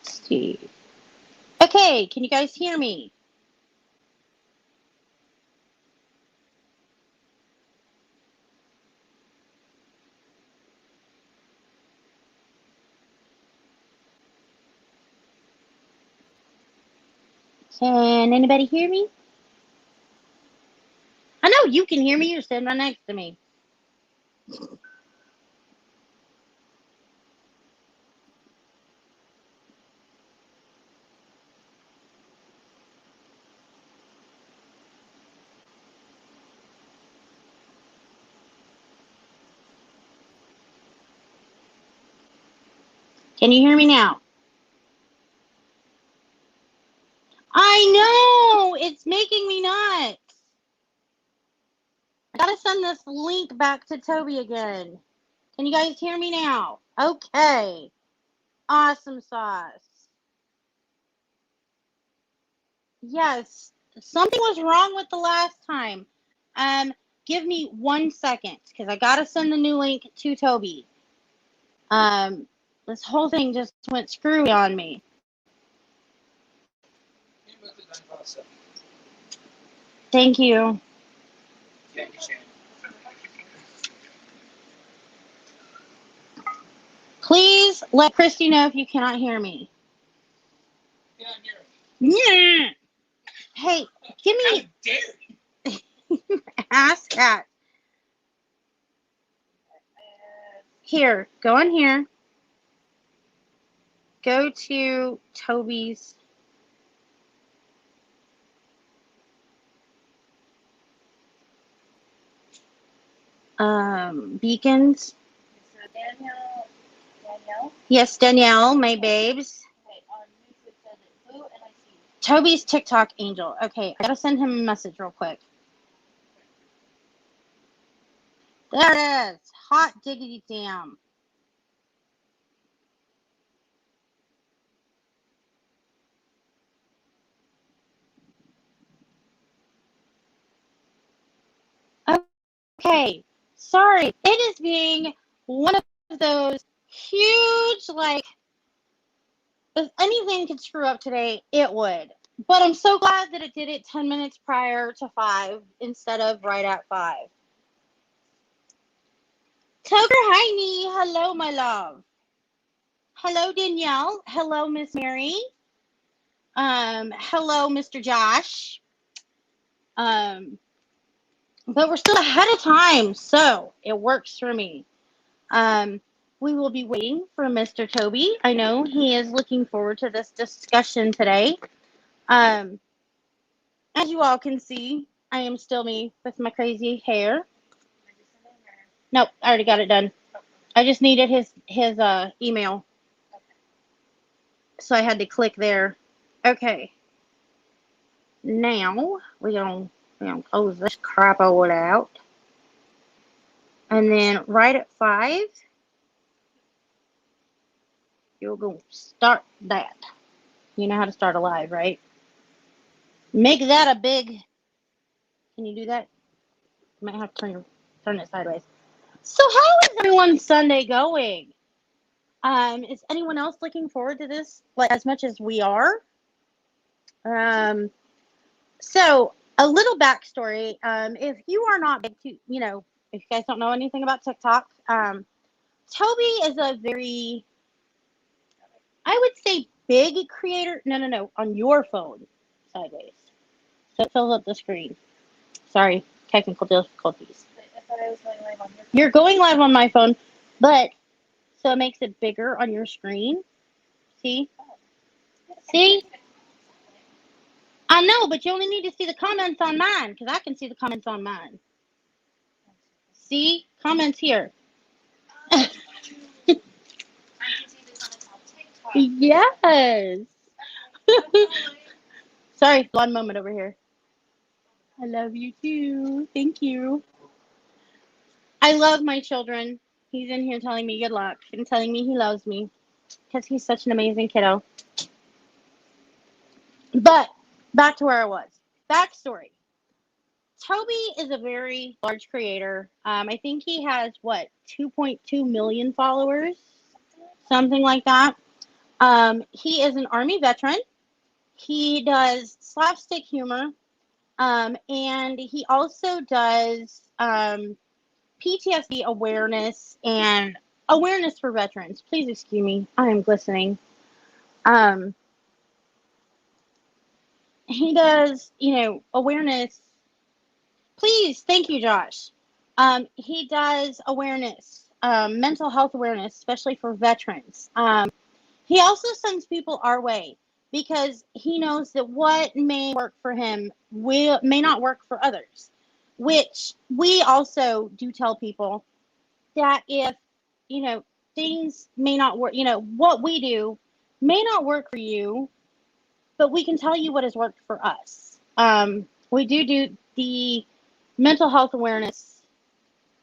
See. Okay, can you guys hear me? Can anybody hear me? I know you can hear me. You're sitting right next to me. Can you hear me now? I know! It's making me nuts. I gotta send this link back to Toby again. Can you guys hear me now? Okay. Awesome sauce. Yes. Something was wrong with the last time. Give me 1 second, because I gotta send the new link to Toby. This whole thing just went screwy on me. Thank you. Please let Christy know if you cannot hear me. Yeah. Hey, give me. Ask that. Here, go in here. Go to Toby's. Beacons. Danielle? Yes, Danielle, my babes. Okay, on YouTube says it blue and I see. Toby's TikTok angel. Okay, I gotta send him a message real quick. There it is. Hot diggity damn. Okay, sorry. It is being one of those huge, like, if anything could screw up today, it would. But I'm so glad that it did it 10 minutes prior to 5 instead of right at 5. Toker, hi, me. Hello, my love. Hello, Danielle. Hello, Miss Mary. Hello, Mr. Josh. But we're still ahead of time, so it works for me. We will be waiting for Mr. Toby. I know he is looking forward to this discussion today. As you all can see, I am still me with my crazy hair. Nope, I already got it done. I just needed his email. So I had to click there. Okay. Now we're gonna close this crap all out. And then right at 5, you're gonna start that. You know how to start a live, right? Make that a big. Can you do that? You might have to turn it sideways. So how is everyone's Sunday going? Is anyone else looking forward to this like as much as we are? So a little backstory. If you are not big to, if you guys don't know anything about TikTok, Toby is a very, I would say, big creator. No, on your phone, sideways. So it fills up the screen. Sorry, technical difficulties. I thought I was going live on your phone. You're going live on my phone, but so it makes it bigger on your screen. See? See? I know, but you only need to see the comments on mine, because I can see the comments on mine. See? Comments here. Yes. Sorry, blonde moment over here. I love you too. Thank you. I love my children. He's in here telling me good luck and telling me he loves me because he's such an amazing kiddo. But back to where I was. Backstory. Toby is a very large creator. I think he has, 2.2 million followers? Something like that. He is an Army veteran. He does slapstick humor, and he also does PTSD awareness and awareness for veterans. Please excuse me, I am glistening. Um, he does, awareness. Please, thank you, Josh. He does awareness, mental health awareness, especially for veterans. He also sends people our way because he knows that what may work for him may not work for others, which we also do tell people that if, you know, things may not work, what we do may not work for you, but we can tell you what has worked for us. We do the mental health awareness,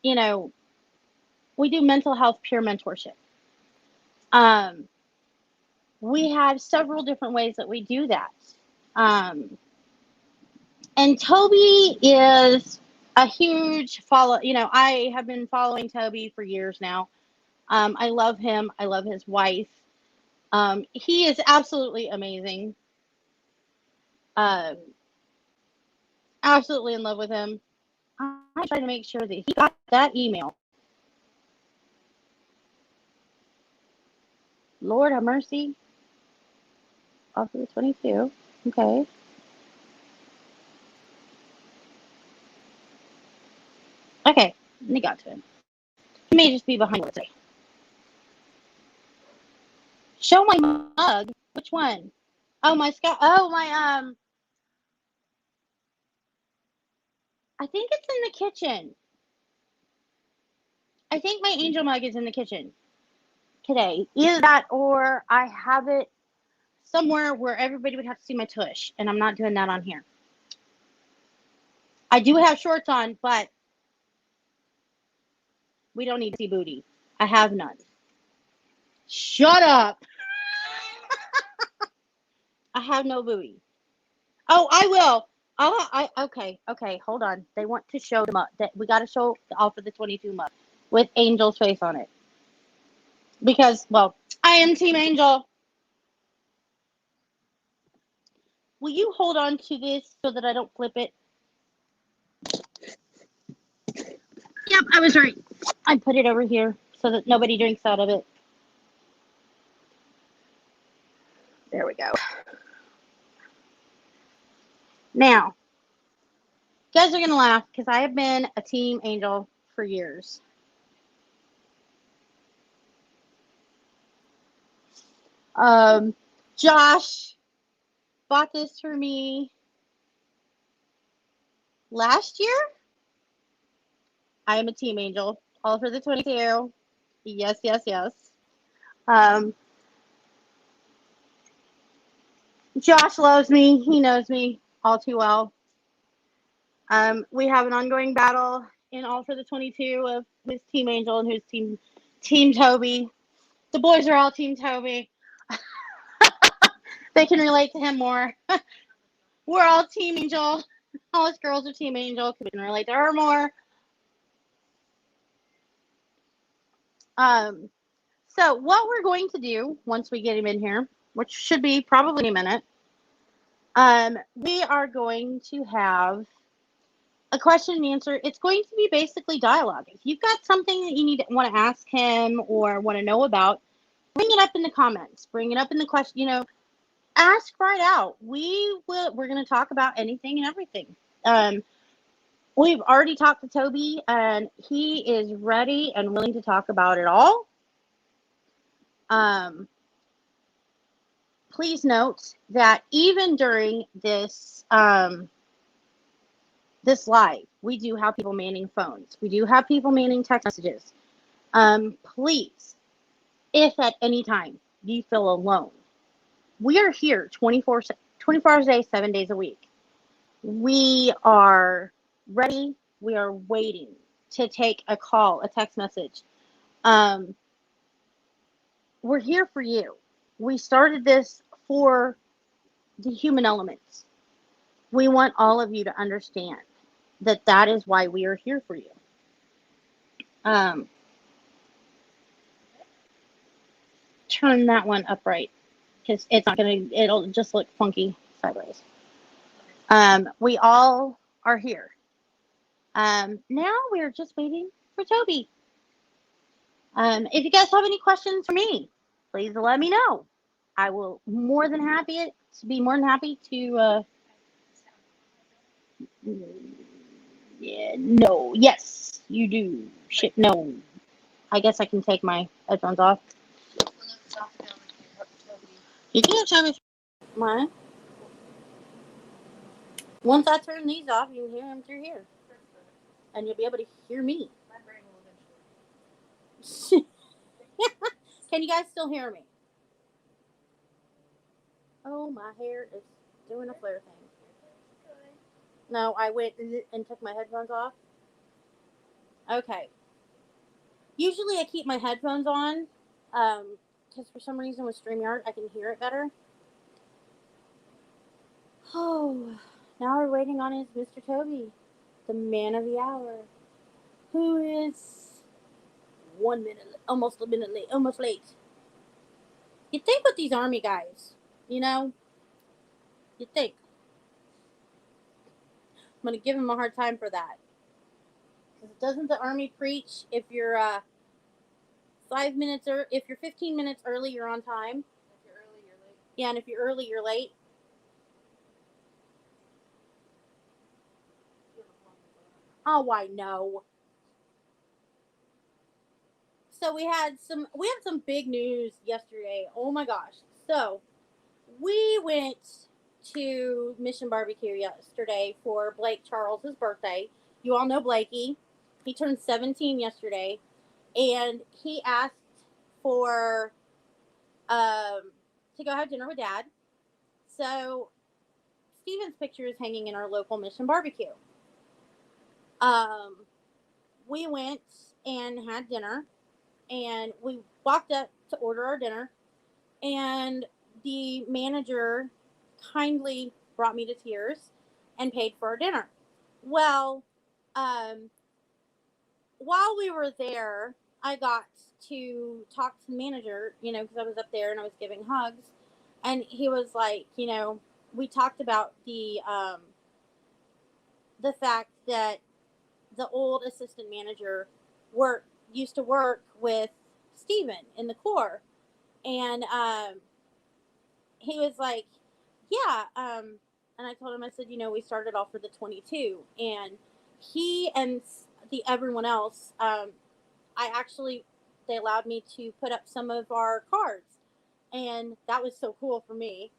you know, we do mental health peer mentorship. Um, we have several different ways that we do that. Um, and Toby is a huge follow. I have been following Toby for years now. I love him. I love his wife. He is absolutely amazing. Um, Absolutely in love with him. I try to make sure that he got that email. Lord have mercy. Off of the 22. Okay. Okay. We got to him. He may just be behind today. Show my mug. Which one? Oh, my sky. Oh, my, I think it's in the kitchen. I think my angel mug is in the kitchen today. Either that or I have it somewhere where everybody would have to see my tush, and I'm not doing that on here. I do have shorts on, but we don't need to see booty. I have none. Shut up. I have no booty. Oh, I will. Okay. Hold on. They want to show the mug. We got to show the Alpha the 22 mug with Angel's face on it because, well, I am Team Angel. Will you hold on to this so that I don't flip it? Yep, I was right. I put it over here so that nobody drinks out of it. There we go. Now, you guys are going to laugh because I have been a Team Angel for years. Josh bought this for me last year. I am a Team Angel, all for the 22. Yes. Josh loves me. He knows me all too well. We have an ongoing battle in all for the 22 of who's Team Angel and who's Team Toby. The boys are all Team Toby. They can relate to him more. We're all Team Angel. All us girls are Team Angel because we can relate to her more. So what we're going to do once we get him in here, which should be probably a minute, we are going to have a question and answer. It's going to be basically dialogue. If you've got something that you want to ask him or want to know about, bring it up in the comments. Bring it up in the question. Ask right out. We're going to talk about anything and everything. We've already talked to Toby, and he is ready and willing to talk about it all. Please note that even during this this live, we do have people manning phones. We do have people manning text messages. Please, if at any time you feel alone, we are here 24 hours a day, 7 days a week. We are ready. We are waiting to take a call, a text message. We're here for you. We started this for the human elements. We want all of you to understand that is why we are here for you. Turn that one upright. because it's not gonna. It'll just look funky sideways. We all are here. Now we're just waiting for Toby. If you guys have any questions for me, please let me know. I will be more than happy to. Yeah, no, yes, you do. Shit, no. I guess I can take my headphones off. You can't show me mine. Once I turn these off, you can hear them through here, and you'll be able to hear me. Can you guys still hear me? Oh, my hair is doing a flare thing. No, I went and took my headphones off. Okay. Usually I keep my headphones on, because for some reason with StreamYard I can hear it better. Oh, now we're waiting on is Mr. Toby, the man of the hour, who is 1 minute, almost late. You'd think with these Army guys, you'd think. I'm going to give him a hard time for that. Because doesn't the Army preach if you're 5 minutes or if you're 15 minutes early, you're on time? If you're early, you're late. Yeah, and if you're early, you're late. Oh, I know. So we had some big news yesterday. Oh my gosh. So we went to Mission Barbecue yesterday for Blake Charles' birthday. You all know Blakey. He turned 17 yesterday, and he asked for to go have dinner with Dad. So Steven's picture is hanging in our local Mission Barbecue. We went and had dinner, and we walked up to order our dinner, and the manager kindly brought me to tears and paid for our dinner. Well, while we were there, I got to talk to the manager, because I was up there and I was giving hugs, and he was like, we talked about the fact that the old assistant manager used to work with Steven in the Corps, and he was like, yeah, and I told him, I said, we started off for the 22, and he and everyone else, they allowed me to put up some of our cards, and that was so cool for me.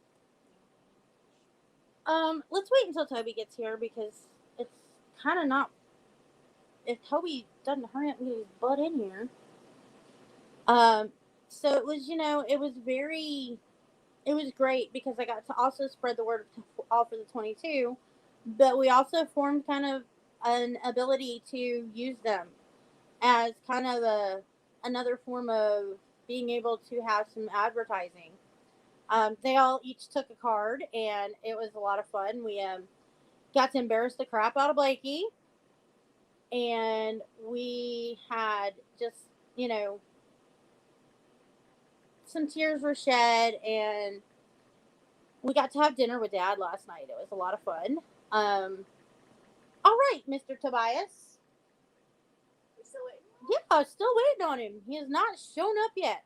Let's wait until Toby gets here, because it's kind of not, if Toby doesn't hurry up and get his butt in here. So it was, it was great, because I got to also spread the word all for the 22, but we also formed kind of an ability to use them as kind of another form of being able to have some advertising. They all each took a card, and it was a lot of fun. We got to embarrass the crap out of Blakey, and we had just, some tears were shed, and we got to have dinner with Dad last night. It was a lot of fun. All right, Mr. Tobias. We're still waiting. Yeah, still waiting on him. He has not shown up yet.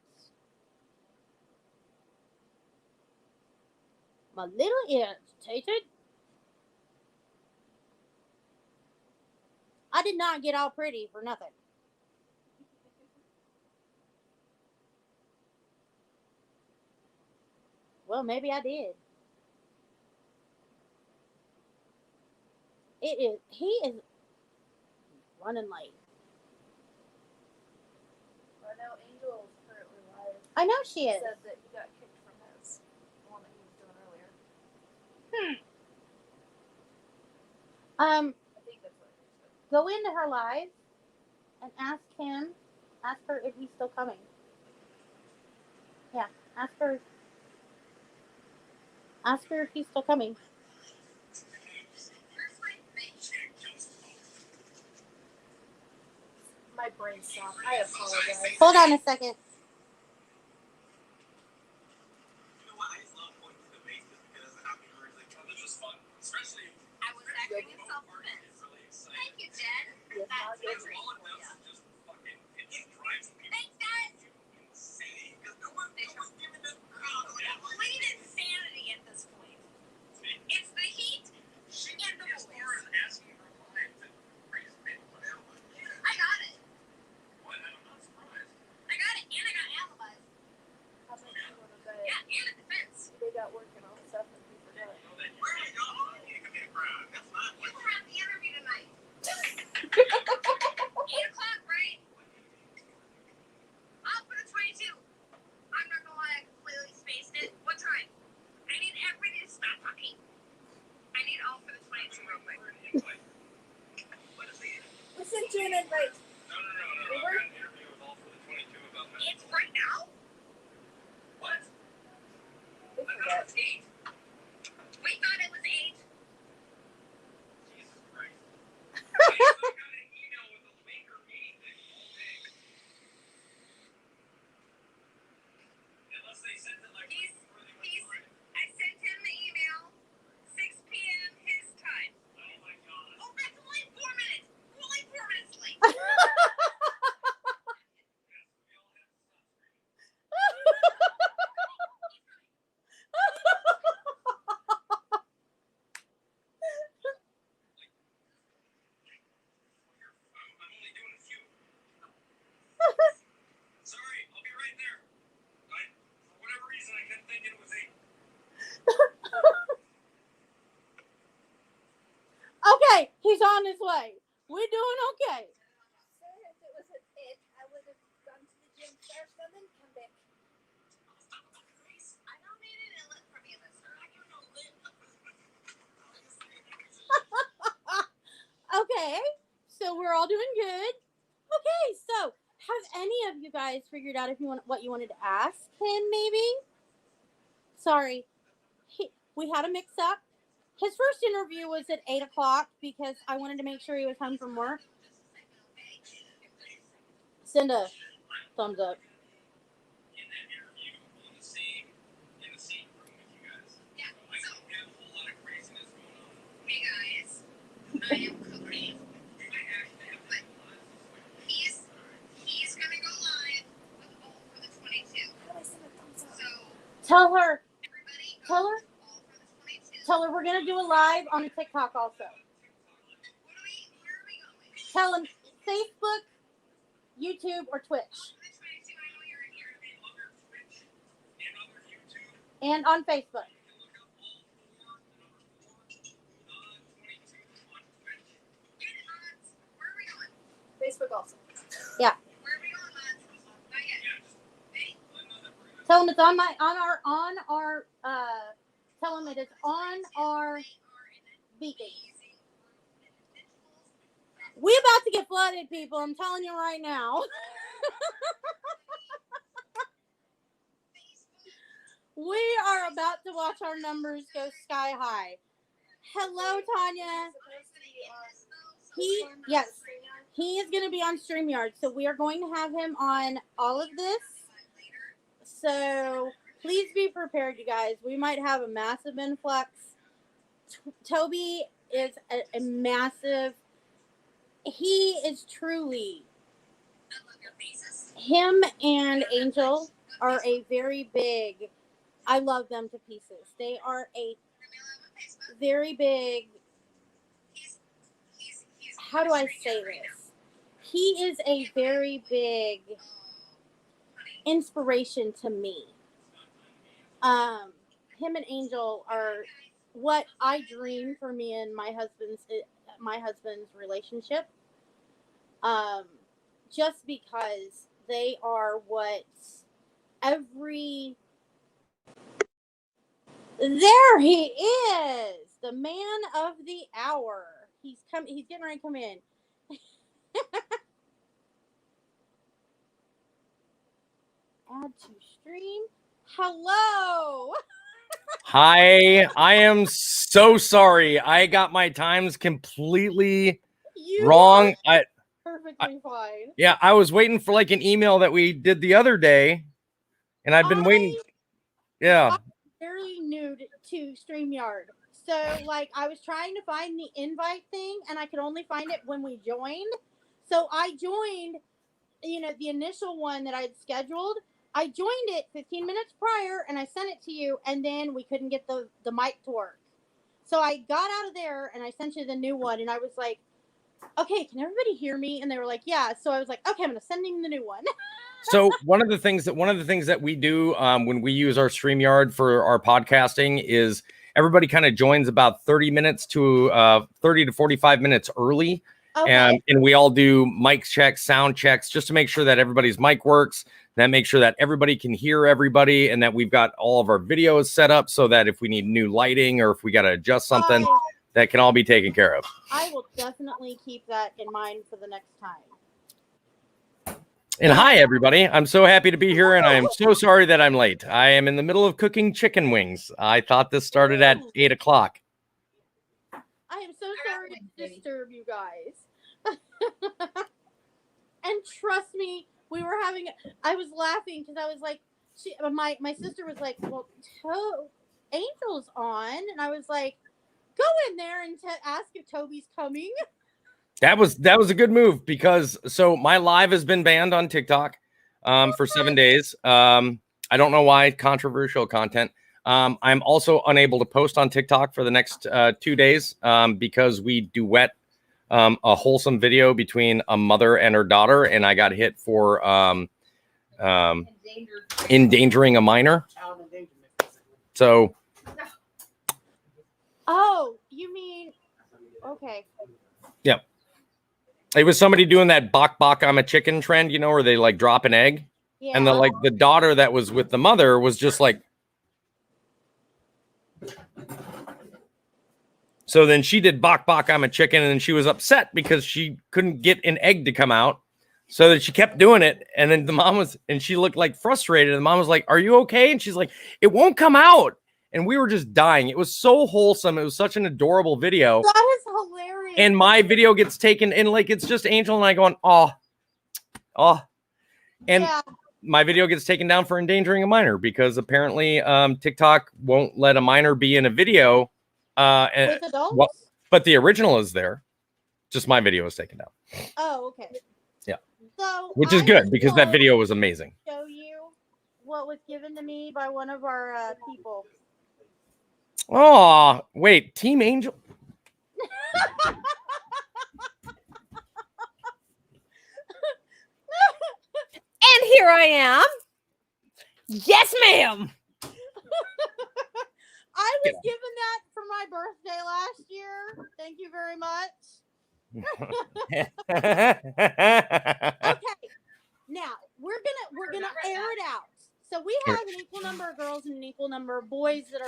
My little irritated. I did not get all pretty for nothing. Well, maybe I did. He is running late. I know Angel is currently live. I know she is. He said that he got kicked from his one that he was doing earlier. I think that's what he said. Go into her live and ask her if he's still coming. Yeah, ask her if he's still coming. My brain stopped. I apologize. Hold on a second. Right. No. I got an interview with all for the 22 about that. It's right now? What? We I thought forget. it was 8. We thought it was 8. Jesus Christ. I got an email with a link or meeting thing all day. Unless they sent it like He's- before they went he's- live. I sent him the email, 6 p.m. his time. Oh my God. Oh, that's only 4 minutes. We're only 4 minutes late. Yes, we all have to stop screaming. I'm only doing a few. Sorry, I'll be right there. For whatever reason, I kept thinking it was 8. Okay, he's on his way. We're doing okay. Sir, if it was at 8, I would have gone to the gym first and then come back. I don't need an inlet from you, sir. I don't know lit. Okay, so we're all doing good. Okay, so have any of you guys figured out if you want what you wanted to ask him? Maybe. Sorry, we had a mix-up. His first interview was at 8 o'clock because I wanted to make sure he was home from work. Send a thumbs up. In that interview, in the same room with you guys. Yeah, I so, don't have a whole lot of craziness going on. hey guys, I am Cody. I actually have But he's gonna go live with all for the 22. How do I send a thumbs up? So, Tell her. everybody go Tell her. all for the 22. Tell her we're gonna do a live on a TikTok also. Where are we going? Tell him Facebook, YouTube, or Twitch, For the 22, I know you're in here. other Twitch and other YouTube. and on Facebook. You can look up all 4, the number 4, 22 on Twitch. Get it, Mons. Where are we going? Facebook also. Where are we going, Mons? Not yet. Yeah, just Hey, let them know that we're gonna. Tell him it's on our tell him it is on our they are an beacon. amazing group of individuals. We about to get flooded, people. I'm telling you right now. We are about to watch our numbers go sky high. Hello, Tanya. Supposed to be on He yes, he is going to be on StreamYard, so we are going to have him on all of this. So please be prepared, you guys. We might have a massive influx. Toby is a massive. He is truly. Him and Angel are a very big. I love them to pieces. They are a very big. How do I say this? He is a very big inspiration to me. Him and Angel are what I dream for me and my husband's relationship. Just because they are what every. There he is, the man of the hour. He's getting ready to come in. Add to stream. Hello. Hi, I am so sorry. I got my times completely You wrong. are perfectly fine. Yeah, I was waiting for like an email that we did the other day, and I've been waiting. Yeah. I'm very new to StreamYard. So, like, I was trying to find the invite thing, and I could only find it when we joined. So, I joined, the initial one that I had scheduled. I joined it 15 minutes prior, and I sent it to you, and then we couldn't get the mic to work. So, I got out of there, and I sent you the new one, and I was like, okay, can everybody hear me? And they were like, yeah. So, I was like, okay, I'm going to send him the new one. So one of the things that we do when we use our StreamYard for our podcasting is everybody kind of joins about 30 to 45 minutes early. Okay. And we all do mic checks, sound checks, just to make sure that everybody's mic works, then make sure that everybody can hear everybody, and that we've got all of our videos set up so that if we need new lighting or if we got to adjust something, that can all be taken care of. I will definitely keep that in mind for the next time. And hi, everybody. I'm so happy to be here, and I am so sorry that I'm late. I am in the middle of cooking chicken wings. I thought this started at 8 o'clock. I am so sorry to disturb you guys. And trust me, I was laughing because I was like, my sister was like, well, Angel's on. And I was like, go in there and ask if Toby's coming. That was a good move because so my live has been banned on TikTok for 7 days. I don't know why. Controversial content. I'm also unable to post on TikTok for the next 2 days because we duet a wholesome video between a mother and her daughter, and I got hit for endangering a minor. So. Oh, you mean okay? Yep. It was somebody doing that bok bok I'm a chicken trend, you know, where they like drop an egg. Yeah. And the daughter that was with the mother was just like. So then she did bok bok I'm a chicken, and then she was upset because she couldn't get an egg to come out. So that she kept doing it. And then the mom and she looked like frustrated. And the mom was like, are you okay? And she's like, it won't come out. And we were just dying. It was so wholesome. It was such an adorable video. That is hilarious. And my video gets taken, and like it's just Angel and I going, oh. And yeah. My video gets taken down for endangering a minor because apparently TikTok won't let a minor be in a video. With adults? But the original is there. Just my video is taken down. Oh, okay. Yeah. So which is good because that video was amazing. Show you what was given to me by one of our people. Oh, wait, Team Angel. And here I am. Yes, ma'am. I was given that for my birthday last year. Thank you very much. Okay. Now we're gonna air it out. So we have an equal number of girls and an equal number of boys that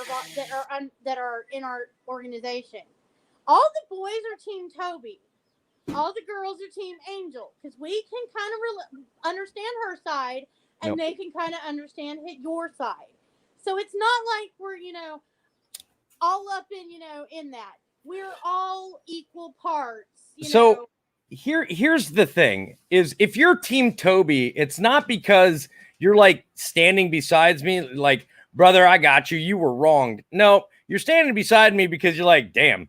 are in our organization. All the boys are Team Toby. All the girls are Team Angel because we can kind of understand her side, and they can kind of understand your side. So it's not like we're all up in that. We're all equal parts. Here's the thing: is if you're Team Toby, it's not because you're like standing beside me, like, brother, I got you. You were wronged. No, you're standing beside me because you're like, damn.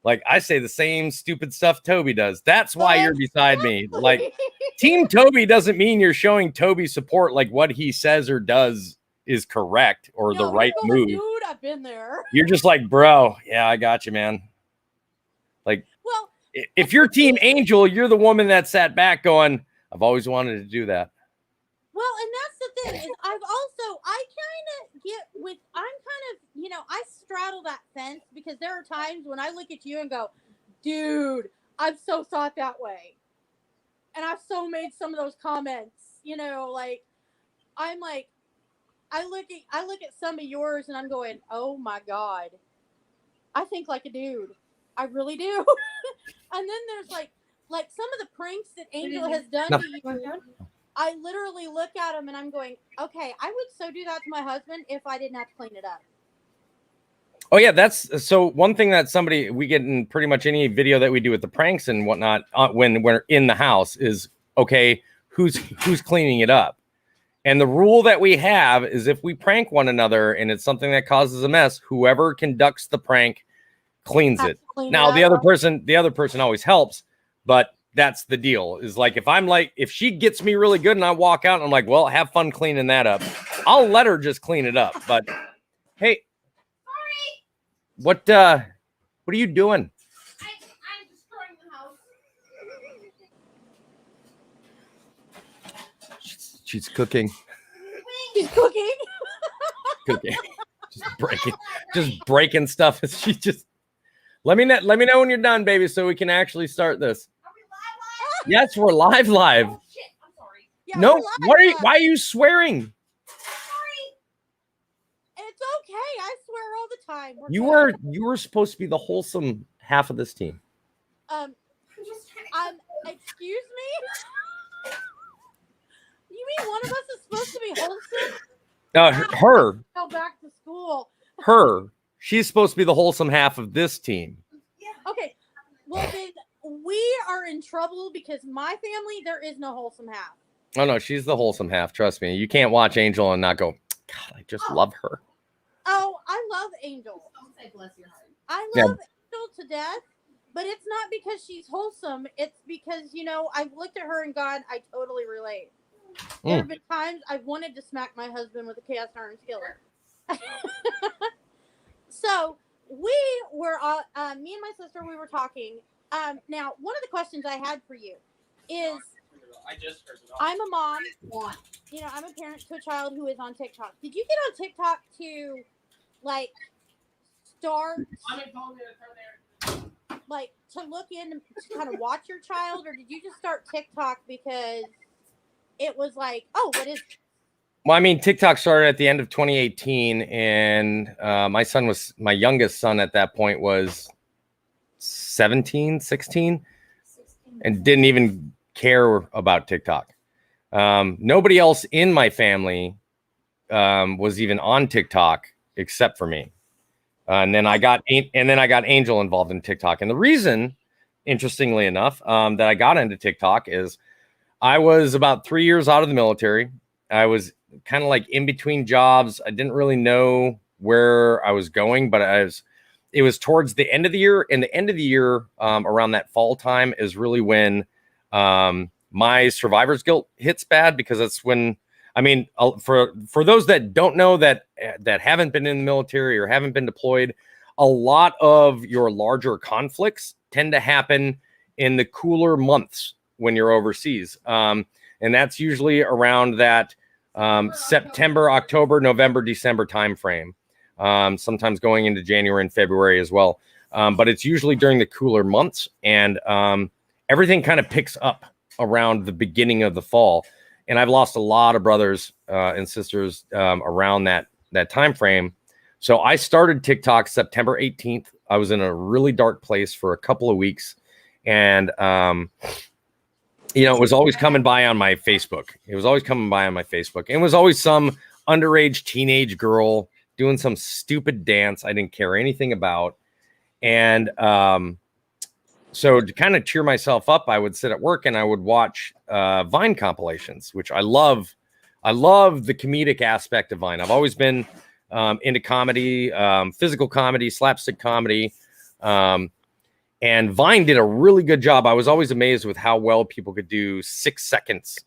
Like, I say the same stupid stuff Toby does. That's why you're beside me. Like, Team Toby doesn't mean you're showing Toby support. Like, what he says or does is correct or the right move. Dude, I've been there. You're just like, bro, yeah, I got you, man. Like, well, if you're Team Angel, you're the woman that sat back going, I've always wanted to do that. Well, and that's the thing is I straddle that fence because there are times when I look at you and go, dude, I've so thought that way. And I've so made some of those comments, like I'm like, I look at some of yours and I'm going, oh my God, I think like a dude. I really do. And then there's like some of the pranks that Angel has done to you. I literally look at them and I'm going, okay, I would so do that to my husband if I didn't have to clean it up. Oh yeah, that's so one thing that we get in pretty much any video that we do with the pranks and whatnot when we're in the house is, okay, who's cleaning it up? And the rule that we have is if we prank one another and it's something that causes a mess, whoever conducts the prank cleans it. Now the other person always helps, but that's the deal. Is like if she gets me really good and I walk out and I'm like, well, have fun cleaning that up. I'll let her just clean it up. But hey, what are you doing? I'm destroying the house. She's cooking. She's cooking. Cooking. Just breaking stuff. She just let me know when you're done, baby, so we can actually start this. Are we live? Yes, we're live. Oh, shit. I'm sorry. Yeah, No, why are you swearing? It's okay. I swear all the time. You were supposed to be the wholesome half of this team. Excuse me. mean one of us is supposed to be wholesome? Her, Go back to school. she's supposed to be the wholesome half of this team. Okay, well then we are in trouble because my family there is no wholesome half. Oh no, she's the wholesome half. Trust me. You can't watch Angel and not go, God, I just love her. Oh, I love Angel. Don't say bless your heart. I Yeah. love Angel to death, but it's not because she's wholesome. It's because, you know, I've looked at her and gone, I totally relate. There have been times I've wanted to smack my husband with a cast iron skillet. So we were, me and my sister, we were talking. Now, one of the questions I had for you is, I just heard it. I'm a mom. You know, I'm a parent to a child who is on TikTok. Did you get on TikTok to, like, start, like, to look in to kind of watch your child, or did you just start TikTok because it was like, oh, what is? Well, I mean, TikTok started at the end of 2018, and my youngest son at that point was 17, 16, and didn't even care about TikTok. Nobody else in my family was even on TikTok except for me. And then I got Angel involved in TikTok. And the reason, interestingly enough, that I got into TikTok is I was about 3 years out of the military. I was kind of like in between jobs. I didn't really know where I was going, but it was towards the end of the year. And the end of the year, around that fall time, is really when my survivor's guilt hits bad, because that's when, I mean, for those that don't know, that haven't been in the military or haven't been deployed, a lot of your larger conflicts tend to happen in the cooler months when you're overseas. And that's usually around that September, October, November, December timeframe. Sometimes going into January and February as well. But it's usually during the cooler months, and everything kind of picks up around the beginning of the fall. And I've lost a lot of brothers and sisters around that time frame. So I started TikTok September 18th. I was in a really dark place for a couple of weeks. And, you know, it was always coming by on my Facebook. And it was always some underage teenage girl doing some stupid dance I didn't care anything about. And so to kind of cheer myself up, I would sit at work and I would watch Vine compilations, which I love. I love the comedic aspect of Vine. I've always been into comedy, physical comedy, slapstick comedy. And Vine did a really good job. I was always amazed with how well people could do 6 seconds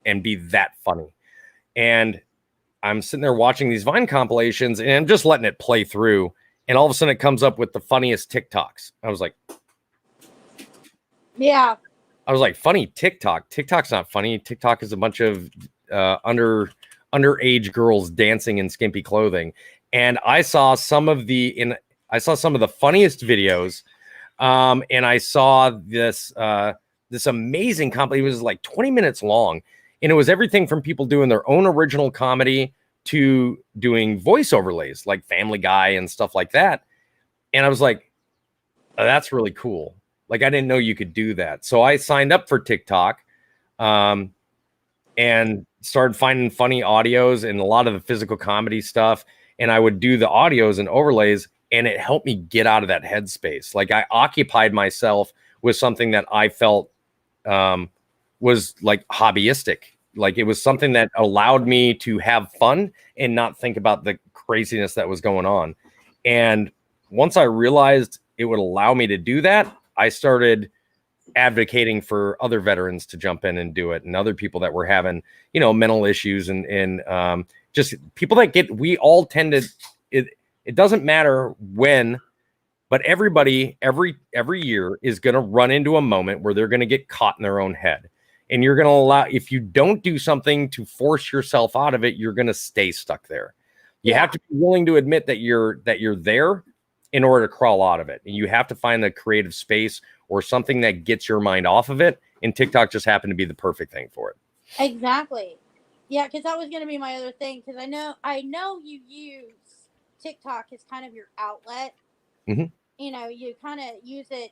and be that funny. And I'm sitting there watching these Vine compilations and I'm just letting it play through. And all of a sudden it comes up with the funniest TikToks. I was like, Yeah. funny TikTok. TikTok's not funny. TikTok is a bunch of underage girls dancing in skimpy clothing. And I saw some of the funniest videos. And I saw this amazing comedy. It was like 20 minutes long. And it was everything from people doing their own original comedy to doing voice overlays like Family Guy and stuff like that. And I was like, oh, that's really cool. Like, I didn't know you could do that. So I signed up for TikTok and started finding funny audios and a lot of the physical comedy stuff. And I would do the audios and overlays, and it helped me get out of that headspace. Like, I occupied myself with something that I felt was like hobbyistic. Like, it was something that allowed me to have fun and not think about the craziness that was going on. And once I realized it would allow me to do that, I started advocating for other veterans to jump in and do it, and other people that were having, you know, mental issues and just people that we all tend to, it doesn't matter when, but everybody every year is going to run into a moment where they're going to get caught in their own head. And you're going to allow, if you don't do something to force yourself out of it, you're going to stay stuck there. You have to be willing to admit that you're there in order to crawl out of it. And you have to find the creative space or something that gets your mind off of it. And TikTok just happened to be the perfect thing for it. Exactly. Yeah, because that was going to be my other thing. Because I know you use TikTok as kind of your outlet. Mm-hmm. You know, you kind of use it,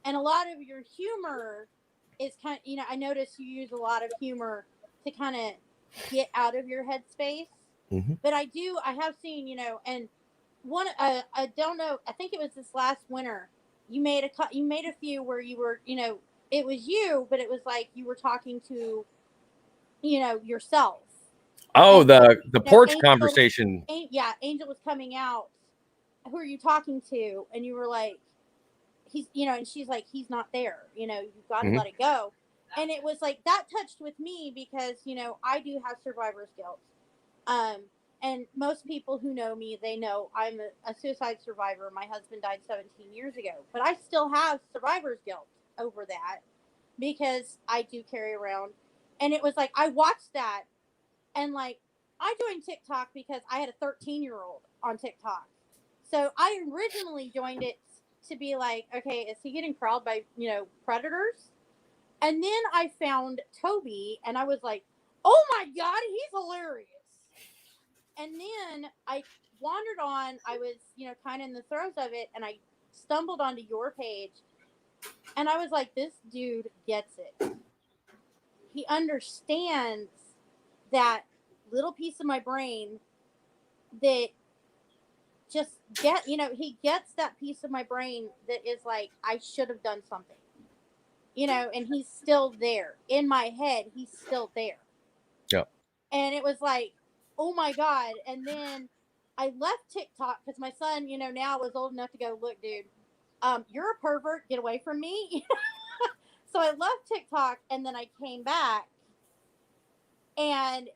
and a lot of your humor is kind of, you know, I notice you use a lot of humor to kind of get out of your headspace. Mhm. But I have seen, and one, I don't know, I think it was this last winter, you made a few where you were, it was you, but it was like you were talking to, yourself. Oh, And, the porch Angel- conversation. Yeah, Angel was coming out. Who are you talking to? And you were like, he's, and she's like, he's not there. You've got to Mhm. let it go. And it was like that touched with me because, I do have survivor's guilt. And most people who know me, they know I'm a suicide survivor. My husband died 17 years ago, but I still have survivor's guilt over that because I do carry around. And it was like, I watched that and like, I joined TikTok because I had a 13-year-old on TikTok. So I originally joined it to be like, okay, is he getting crawled by, predators? And then I found Toby and I was like, oh my God, he's hilarious. And then I wandered on. I was, kind of in the throes of it, and I stumbled onto your page, and I was like, this dude gets it. He understands that little piece of my brain that just he gets that piece of my brain that is like, I should have done something, and he's still there. In my head, he's still there. Yeah. And it was like, oh my God. And then I left TikTok because my son, now was old enough to go, look, dude, you're a pervert. Get away from me. So I left TikTok and then I came back and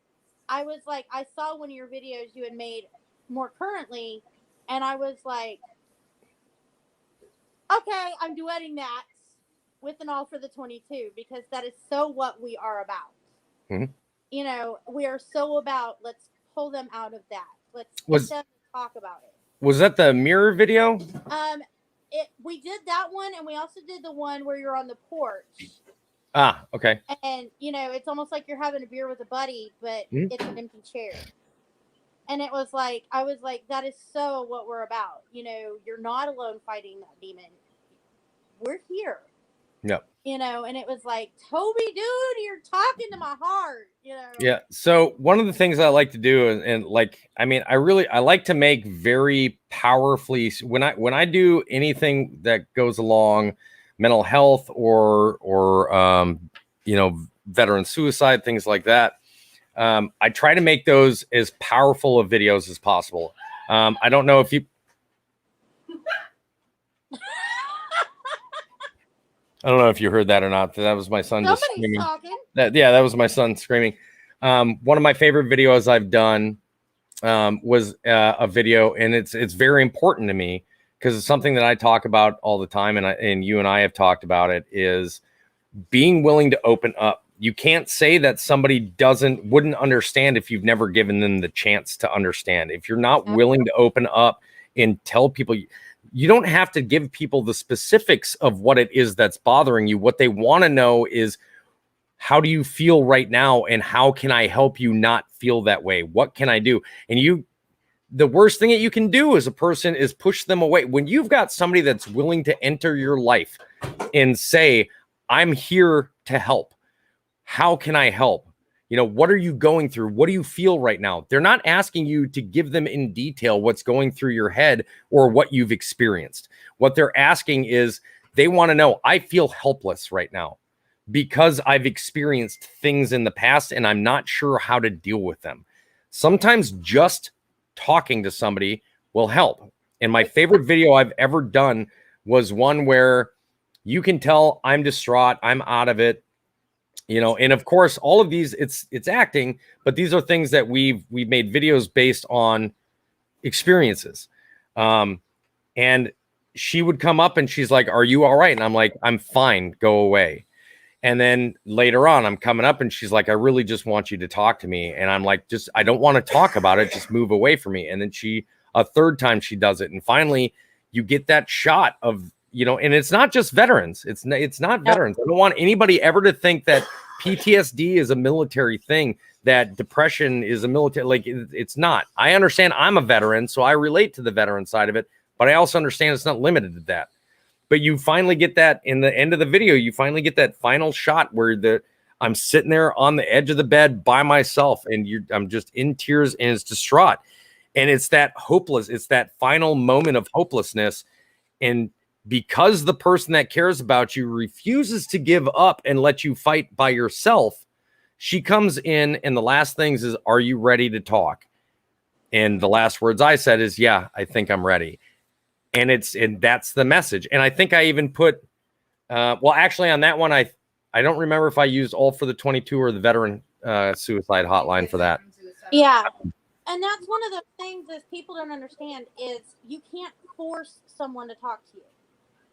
I was like, I saw one of your videos you had made more currently. And I was like, okay, I'm duetting that with an All for the 22 because that is so what we are about. Mhm. We are so about, let's pull them out of that. Let's get them to talk about it. Was that the mirror video? We did that one, and we also did the one where you're on the porch. Ah, okay. And, it's almost like you're having a beer with a buddy, but it's an empty chair. And it was like, I was like, that is so what we're about. You're not alone fighting that demon. We're here. Yep. And it was like, Toby, dude, you're talking to my heart, Yeah. So one of the things I like to do, and like, I mean, I like to make very powerfully, when I do anything that goes along mental health or veteran suicide, things like that. I try to make those as powerful of videos as possible. I don't know if you, I don't know if you heard that or not. That was my son just screaming. Talking. That was my son screaming. One of my favorite videos I've done was a video, and it's very important to me because it's something that I talk about all the time, and you and I have talked about it, is being willing to open up. You can't say that somebody wouldn't understand if you've never given them the chance to understand. If you're not willing to open up and tell people, you don't have to give people the specifics of what it is that's bothering you. What they want to know is, how do you feel right now? And how can I help you not feel that way? What can I do? And the worst thing that you can do as a person is push them away. When you've got somebody that's willing to enter your life and say, I'm here to help. How can I help? What are you going through? What do you feel right now? They're not asking you to give them in detail what's going through your head or what you've experienced. What they're asking is, they want to know, I feel helpless right now because I've experienced things in the past and I'm not sure how to deal with them. Sometimes just talking to somebody will help. And my favorite video I've ever done was one where you can tell I'm distraught, I'm out of it. And of course, all of these, it's acting, but these are things that we've made videos based on experiences. And she would come up and she's like, are you all right? And I'm like, I'm fine, go away. And then later on, I'm coming up and she's like, I really just want you to talk to me. And I'm like, I don't want to talk about it. Just move away from me. And then a third time she does it. And finally you get that shot of, and it's not just veterans. It's not veterans. I don't want anybody ever to think that PTSD is a military thing, that depression is a military, like it's not. I understand I'm a veteran, so I relate to the veteran side of it, but I also understand it's not limited to that. But you finally get that in the end of the video, you finally get that final shot where I'm sitting there on the edge of the bed by myself, and I'm just in tears, and it's distraught. And it's that it's that final moment of hopelessness. And because the person that cares about you refuses to give up and let you fight by yourself, she comes in, and the last things is, are you ready to talk? And the last words I said is, yeah, I think I'm ready. And that's the message. And I think I even put, well, actually on that one, I don't remember if I used All for the 22 or the veteran suicide hotline for that. Yeah. And that's one of the things is people don't understand is you can't force someone to talk to you.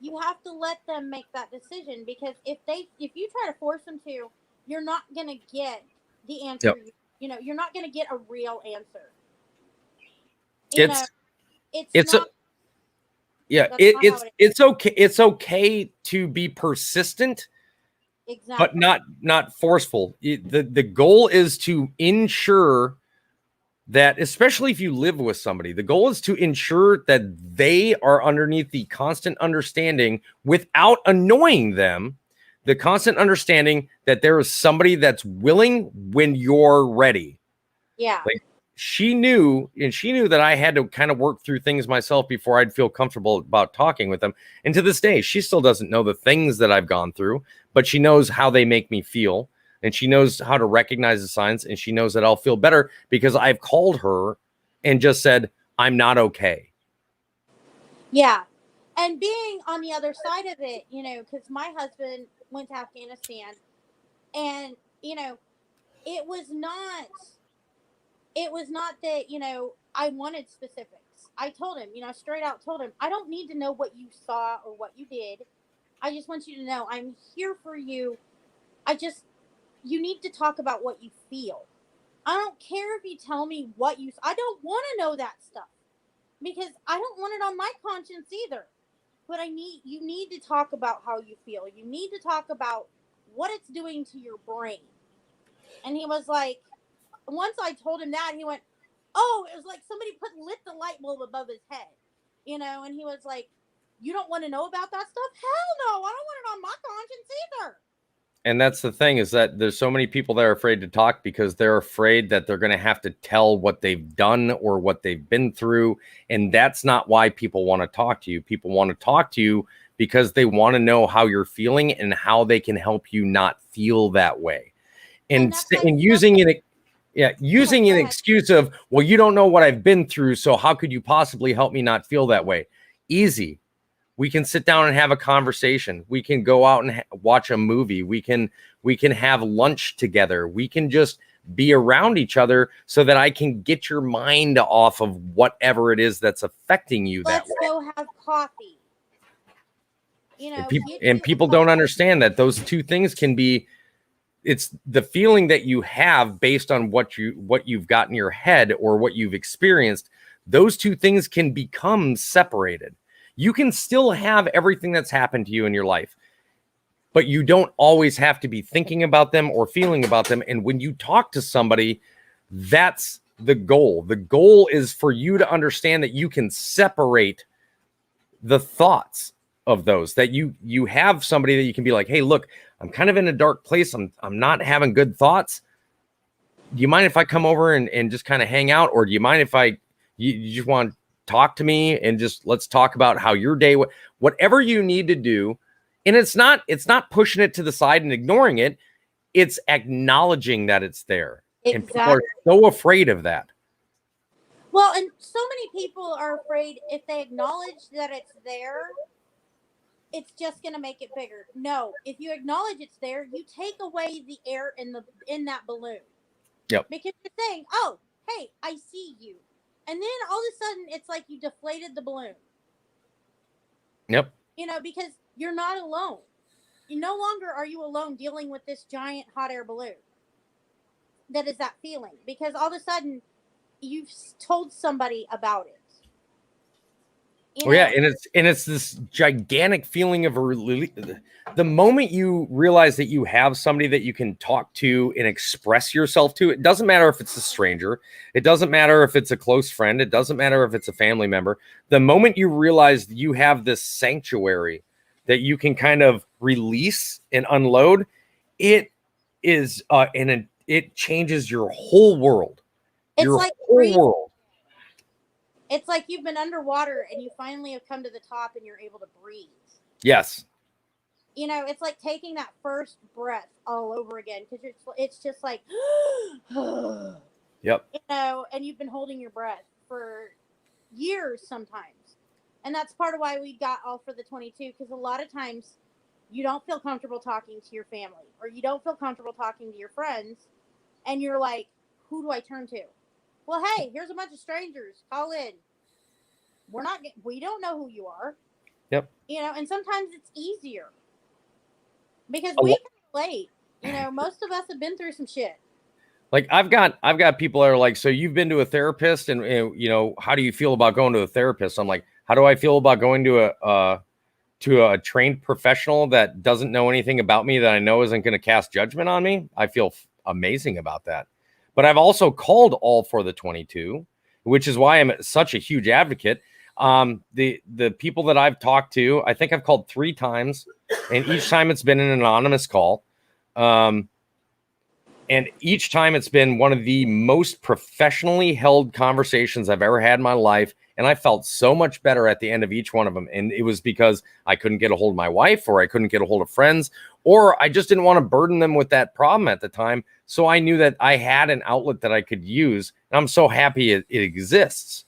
You have to let them make that decision, because if you try to force them to, you're not going to get the answer. Yep. You're not going to get a real answer. It's okay. It's okay to be persistent, exactly, but not forceful. The goal is to ensure that, especially if you live with somebody, the goal is to ensure that they are underneath the constant understanding, without annoying them, the constant understanding that there is somebody that's willing when you're ready. Yeah. Like, she knew that I had to kind of work through things myself before I'd feel comfortable about talking with them. And to this day, she still doesn't know the things that I've gone through, but she knows how they make me feel. And she knows how to recognize the signs, and she knows that I'll feel better because I've called her and just said, I'm not okay. Yeah. And being on the other side of it, because my husband went to Afghanistan, and, it was not that, I wanted specifics. I told him, straight out told him, I don't need to know what you saw or what you did. I just want you to know I'm here for you. You need to talk about what you feel. I don't care if you tell me I don't want to know that stuff, because I don't want it on my conscience either. But you need to talk about how you feel. You need to talk about what it's doing to your brain. And he was like, once I told him that, he went, oh, it was like somebody lit the light bulb above his head, and he was like, you don't want to know about that stuff? Hell no, I don't want it on my conscience either. And that's the thing, is that there's so many people that are afraid to talk because they're afraid that they're going to have to tell what they've done or what they've been through. And that's not why people want to talk to you. People want to talk to you because they want to know how you're feeling and how they can help you not feel that way. And using an excuse of, well, you don't know what I've been through, so how could you possibly help me not feel that way? Easy. We can sit down and have a conversation. We can go out and watch a movie. We can have lunch together. We can just be around each other so that I can get your mind off of whatever it is that's affecting you. Let's go have coffee. And people don't understand that those two things can be, it's the feeling that you have based on what you've got in your head or what you've experienced. Those two things can become separated. You can still have everything that's happened to you in your life, but you don't always have to be thinking about them or feeling about them. And when you talk to somebody, that's the goal. The goal is for you to understand that you can separate the thoughts of those, that you have somebody that you can be like, hey, look, I'm kind of in a dark place. I'm not having good thoughts. Do you mind if I come over and just kind of hang out? Or do you mind if you just want to talk to me and just let's talk about how your day, whatever you need to do. And it's not pushing it to the side and ignoring it. It's acknowledging that it's there. Exactly. And people are so afraid of that. Well, and so many people are afraid if they acknowledge that it's there, it's just going to make it bigger. No, if you acknowledge it's there, you take away the air in that balloon. Yep. Because you're saying, oh, hey, I see you. And then all of a sudden, it's like you deflated the balloon. Yep. Because you're not alone. No longer are you alone dealing with this giant hot air balloon. That is that feeling. Because all of a sudden, you've told somebody about it. Yeah, and it's this gigantic feeling of a relief. The moment you realize that you have somebody that you can talk to and express yourself to, it doesn't matter if it's a stranger, it doesn't matter if it's a close friend, it doesn't matter if it's a family member. The moment you realize you have this sanctuary that you can kind of release and unload, it is it changes your whole world. It's Your like whole breathing. world. It's like you've been underwater and you finally have come to the top and you're able to breathe. Yes. You know, it's like taking that first breath all over again because it's just like, Yep. you know, and you've been holding your breath for years sometimes. And that's part of why we got all for the 22, because a lot of times you don't feel comfortable talking to your family or you don't feel comfortable talking to your friends. And you're like, who do I turn to? Well, hey, here's a bunch of strangers. Call in. We don't know who you are. Yep. You know, and sometimes it's easier because A we lo- can relate. You know, most of us have been through some shit. Like I've got people that are like, so you've been to a therapist, and you know, how do you feel about going to a therapist? I'm like, how do I feel about going to a trained professional that doesn't know anything about me that I know isn't going to cast judgment on me? I feel amazing about that. But I've also called all for the 22, which is why I'm such a huge advocate. The people that I've talked to, I think I've called 3 times, and each time it's been an anonymous call. And each time it's been one of the most professionally held conversations I've ever had in my life. And I felt so much better at the end of each one of them. And it was because I couldn't get a hold of my wife, or I couldn't get a hold of friends, or I just didn't want to burden them with that problem at the time. So I knew that I had an outlet that I could use. And I'm so happy it exists.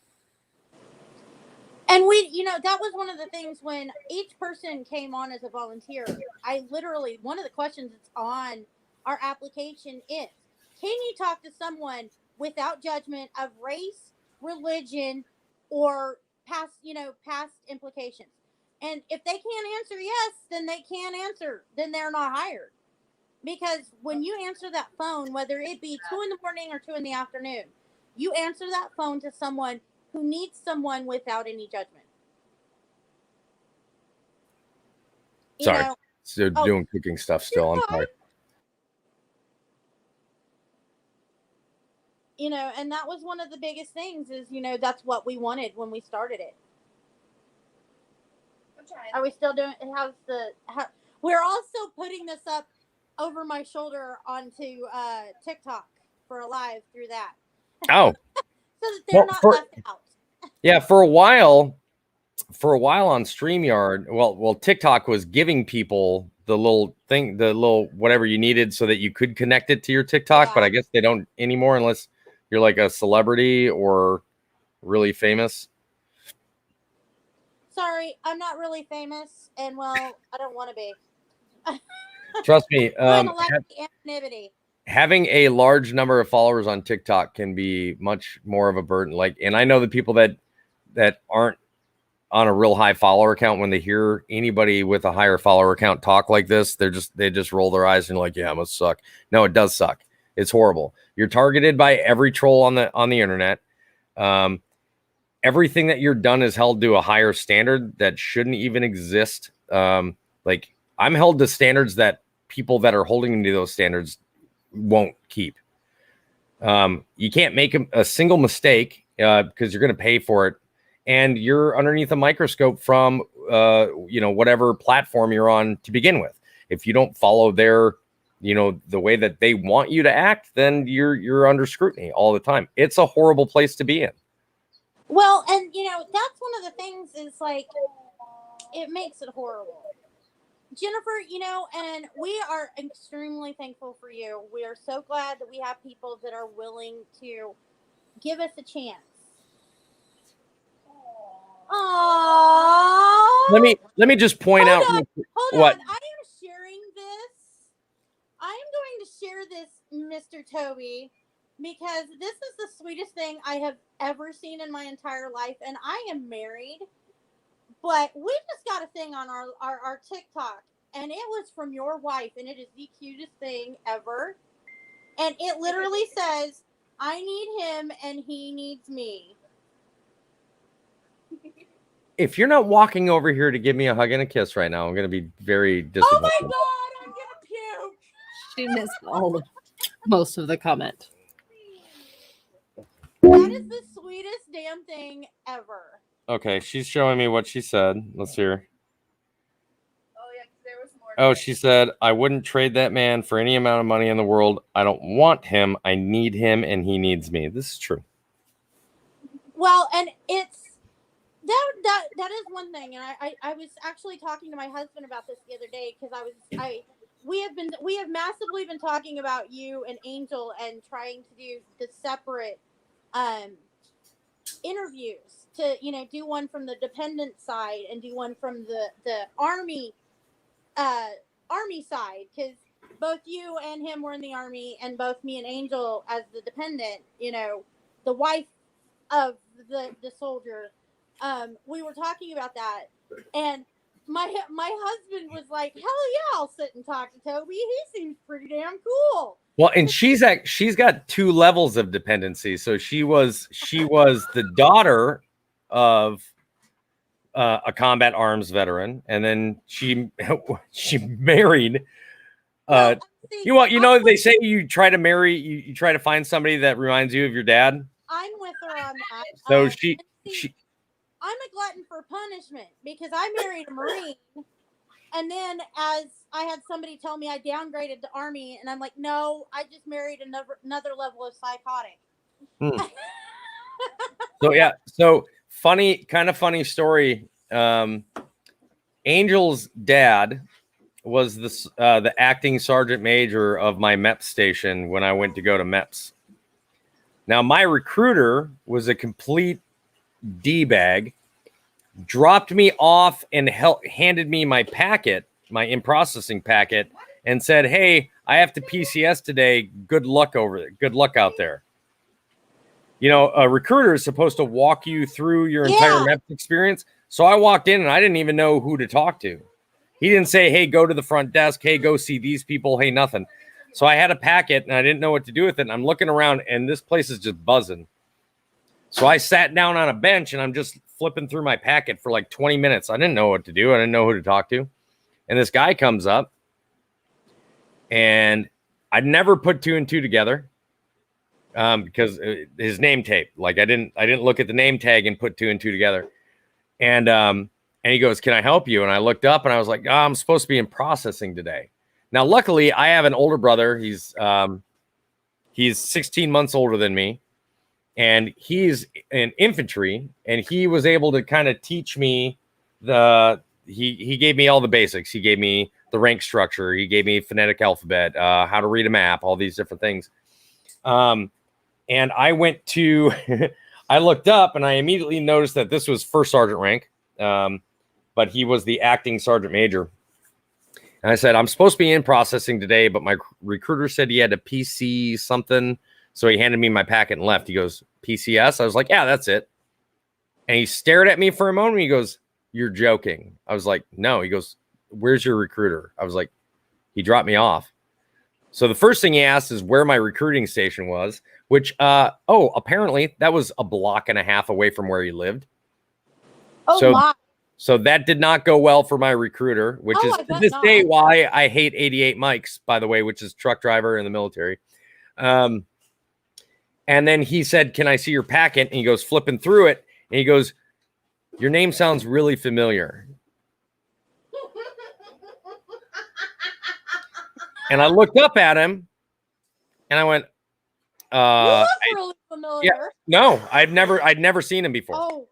And we, you know, that was one of the things when each person came on as a volunteer. I literally, one of the questions that's on our application is, can you talk to someone without judgment of race, religion, or past implications? And if they can't answer yes, then they can't answer. Then they're not hired. Because when you answer that phone, whether it be 2 in the morning or 2 in the afternoon, you answer that phone to someone who needs someone without any judgment. Sorry. So doing cooking stuff still. I'm sorry. You know, and that was one of the biggest things is, you know, that's what we wanted when we started it. I'm trying. Are we still doing we're also putting this up over my shoulder onto TikTok for a live through that. Oh. So that they're not left out. Yeah, for a while on StreamYard, well, TikTok was giving people the little thing, the little whatever you needed so that you could connect it to your TikTok, but I guess they don't anymore unless you're like a celebrity or really famous. Sorry, I'm not really famous, and well, I don't want to be. Trust me, anonymity. Having a large number of followers on TikTok can be much more of a burden. Like, and I know the people that aren't on a real high follower count, when they hear anybody with a higher follower count talk like this, they just roll their eyes and like, yeah, it must suck. No, it does suck. It's horrible. You're targeted by every troll on the internet. Everything that you're done is held to a higher standard that shouldn't even exist. Like, I'm held to standards that people that are holding me to those standards won't keep. You can't make a single mistake because you're going to pay for it. And you're underneath a microscope from, whatever platform you're on to begin with. If you don't follow their, the way that they want you to act, then you're under scrutiny all the time. It's a horrible place to be in. Well, and that's one of the things is like, it makes it horrible. Jennifer, and we are extremely thankful for you. We are so glad that we have people that are willing to give us a chance. Aww. Let me just point out. Hold what? on. I am sharing this. I am going to share this, Mr. Toby, because this is the sweetest thing I have ever seen in my entire life, and I am married. But we just got a thing on our TikTok, and it was from your wife, and it is the cutest thing ever. And it literally says, I need him, and he needs me. If you're not walking over here to give me a hug and a kiss right now, I'm going to be very disappointed. Oh my God, I'm going to puke. She missed most of the comment. That is the sweetest damn thing ever. Okay, she's showing me what she said. Let's hear. Oh yeah, 'cause there was more Oh, she said, I wouldn't trade that man for any amount of money in the world. I don't want him. I need him and he needs me. This is true. Well, and it's that is one thing, and I was actually talking to my husband about this the other day because we have massively been talking about you and Angel and trying to do the separate interviews to do one from the dependent side and do one from the army side, because both you and him were in the army, and both me and Angel as the dependent, the wife of the soldier. We were talking about that, and my husband was like, "Hell yeah, I'll sit and talk to Toby. He seems pretty damn cool." Well, and she's got 2 levels of dependency. So she was the daughter of a combat arms veteran, and then she married. They say you try to marry, you try to find somebody that reminds you of your dad. I'm with her on that. So I'm a glutton for punishment because I married a Marine, and then as I had somebody tell me I downgraded to Army, and I'm like, no, I just married another level of psychotic. So funny story. Angel's dad was the acting sergeant major of my MEPS station when I went to go to MEPS. Now, my recruiter was a complete D-bag, dropped me off and handed me my packet, my in-processing packet, and said, hey, I have to PCS today. Good luck over there. Good luck out there. A recruiter is supposed to walk you through your entire MEPS experience. So I walked in and I didn't even know who to talk to. He didn't say, hey, go to the front desk. Hey, go see these people. Hey, nothing. So I had a packet and I didn't know what to do with it. And I'm looking around and this place is just buzzing. So I sat down on a bench and I'm just flipping through my packet for like 20 minutes. I didn't know what to do. I didn't know who to talk to. And this guy comes up and I'd never put 2 and 2 together because his name tape, like I didn't look at the name tag and put 2 and 2 together. And he goes, can I help you? And I looked up and I was like, oh, I'm supposed to be in processing today. Now, luckily I have an older brother. He's 16 months older than me. And he's in infantry, and he was able to kind of teach me he gave me all the basics. He gave me the rank structure. He gave me phonetic alphabet, how to read a map, all these different things. And I went to, I looked up and I immediately noticed that this was first sergeant rank, but he was the acting sergeant major. And I said, I'm supposed to be in processing today, but my recruiter said he had to PC something. So he handed me my packet and left. He goes, PCS? I was like, yeah, that's it. And he stared at me for a moment. He goes, you're joking. I was like, no. He goes, where's your recruiter? I was like, he dropped me off. So the first thing he asked is where my recruiting station was, which, apparently that was a block and a half away from where he lived. So that did not go well for my recruiter, which is to this day why I hate 88 Mikes, by the way, which is truck driver in the military. And then he said, can I see your packet? And he goes flipping through it. And he goes, your name sounds really familiar. And I looked up at him and I went, you look really familiar. Yeah, no, I'd never seen him before. Oh.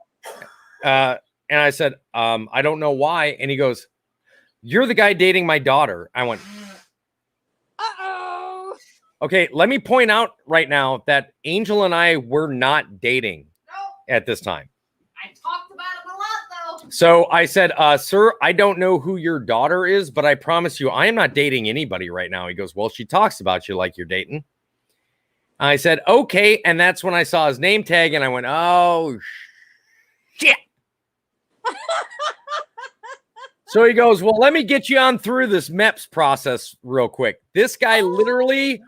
And I said, I don't know why. And he goes, you're the guy dating my daughter. I went, uh-oh. Okay, let me point out right now that Angel and I were not dating at this time. I talked about him a lot, though. So I said, sir, I don't know who your daughter is, but I promise you, I am not dating anybody right now. He goes, well, she talks about you like you're dating. I said, okay. And that's when I saw his name tag and I went, oh, shit. So he goes, well, let me get you on through this MEPS process real quick. This guy literally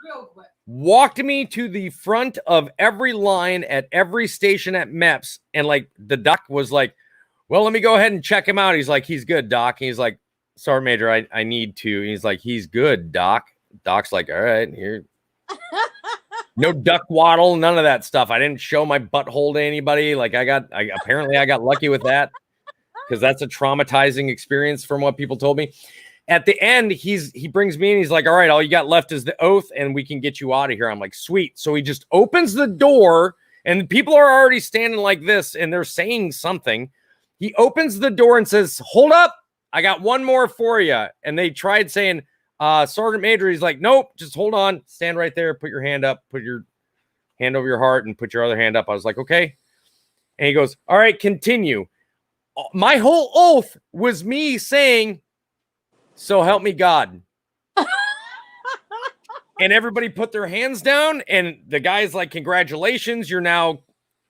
walked me to the front of every line at every station at MEPS. And like the doc was like, well, let me go ahead and check him out. He's like, he's good, doc. And he's like, Sergeant Major, I need to. And he's like, he's good, doc. Doc's like, all right, here. No duck waddle, none of that stuff. I didn't show my butthole to anybody. Like apparently I got lucky with that, because that's a traumatizing experience from what people told me. at the end, he brings me in. He's like, all right, all you got left is the oath, and we can get you out of here. I'm like, sweet. So he just opens the door, and people are already standing like this, and they're saying something. He opens the door and says, hold up. I got one more for you. And they tried saying, Sergeant Major. He's like, nope, just hold on. Stand right there. Put your hand up. Put your hand over your heart and put your other hand up. I was like, okay. And he goes, all right, continue. My whole oath was me saying, so help me God. And everybody put their hands down. And the guy's like, congratulations. You're now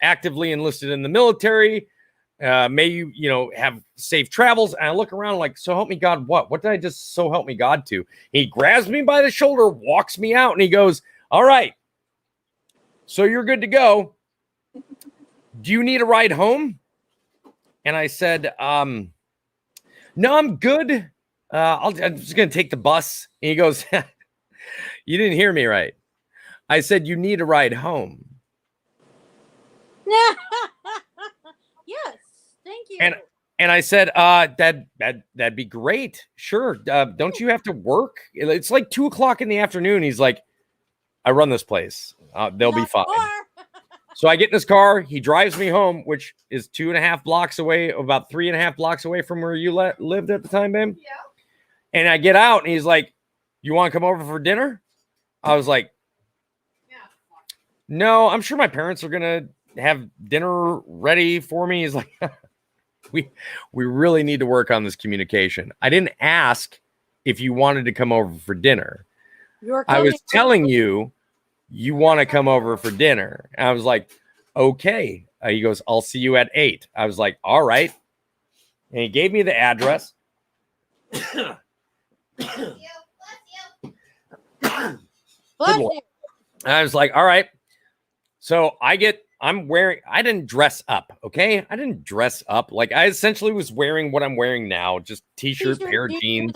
actively enlisted in the military. May you, have safe travels. And I look around like, so help me God, what? What did I just so help me God to? He grabs me by the shoulder, walks me out, and he goes, all right, so you're good to go. Do you need a ride home? And I said, no, I'm good. I'm just going to take the bus. And he goes, you didn't hear me right. I said, you need a ride home. Yes, thank you. And I said, that'd be great. Sure. Don't you have to work? It's like 2:00 in the afternoon. He's like, I run this place. They'll be fine. So I get in his car. He drives me home, which is 2.5 blocks away, about 3.5 blocks away from where you lived at the time, babe. Yeah. And I get out, and he's like, you want to come over for dinner? I was like, Yeah. no, I'm sure my parents are going to have dinner ready for me. He's like, we really need to work on this communication. I didn't ask if you wanted to come over for dinner. I was telling you want to come over for dinner. And I was like, okay. He goes, I'll see you at 8. I was like, all right. And he gave me the address. Bless you. I was like, all right. So I didn't dress up. Okay. I didn't dress up. Like I essentially was wearing what I'm wearing now. Just t-shirt, pair of jeans.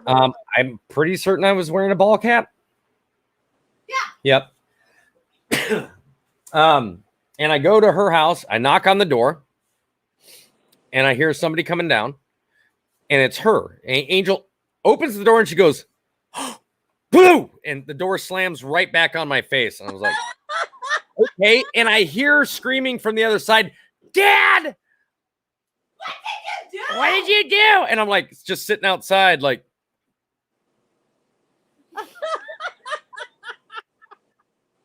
I'm pretty certain I was wearing a ball cap. Yeah. Yep. And I go to her house. I knock on the door and I hear somebody coming down and it's her. Angel opens the door and she goes, boo! And the door slams right back on my face. And I was like, okay. And I hear screaming from the other side, Dad! What did you do? And I'm like, just sitting outside, like.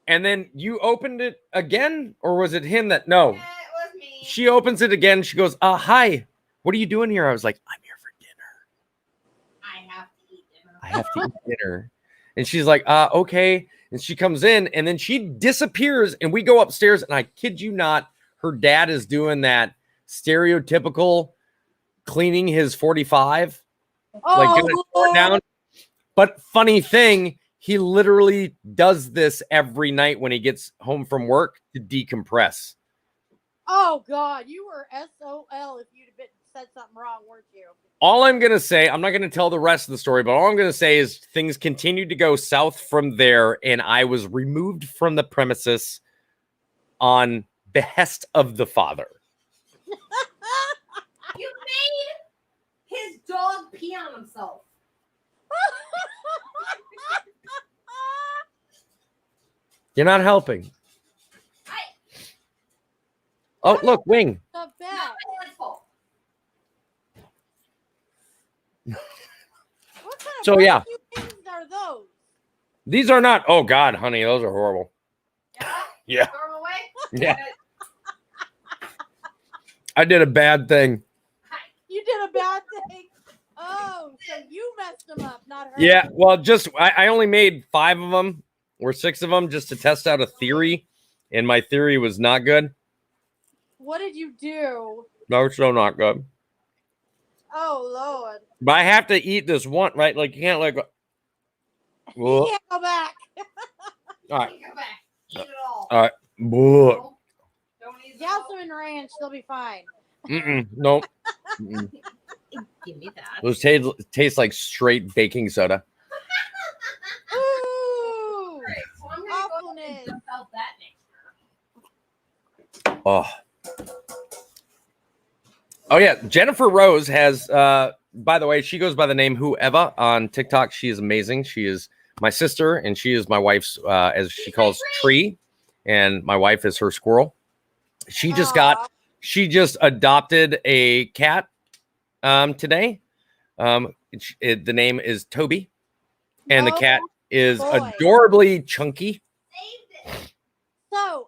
And then you opened it again? Or was it him that? No. Yeah, it was me. She opens it again. She goes, hi. What are you doing here? I was like, I'm here for dinner. I have to eat dinner. I have to eat dinner. And she's like, okay. And she comes in and then she disappears and we go upstairs. And I kid you not, her dad is doing that stereotypical cleaning his 45. Like doing it tore down. But funny thing, he literally does this every night when he gets home from work to decompress. Oh God, you were SOL if you'd have said something wrong, weren't you? All I'm going to say, I'm not going to tell the rest of the story, but all I'm going to say is things continued to go south from there, and I was removed from the premises on behest of the father. You made his dog pee on himself. You're not helping. Oh, look, Wing. Not bad. Not my dad's fault. What kind of So, yeah. things are those? These are not. Oh, God, honey, those are horrible. Yeah. Throw him away? Yeah. I did a bad thing. You did a bad thing. Oh, so you messed them up, not her. Yeah, well, just I only made 5 of them or 6 of them just to test out a theory, and my theory was not good. What did you do? No, it's still not good. Oh Lord. But I have to eat this one, right? Like you can't like. You can't go back. All right. Go back. Eat it all. All right. No. Don't eat it all. Galsman Ranch, they'll be fine. Nope. Mm-mm. Give me that. Those taste like straight baking soda. Ooh. So I'm gonna go Awfulness. and dump out that next. Oh. Oh yeah, Jennifer Rose has by the way, she goes by the name Whoever on TikTok. She is amazing. She is my sister, and she is my wife's, as she calls, tree, and my wife is her squirrel. She just adopted a cat today. The name is Toby, and the cat is adorably chunky. So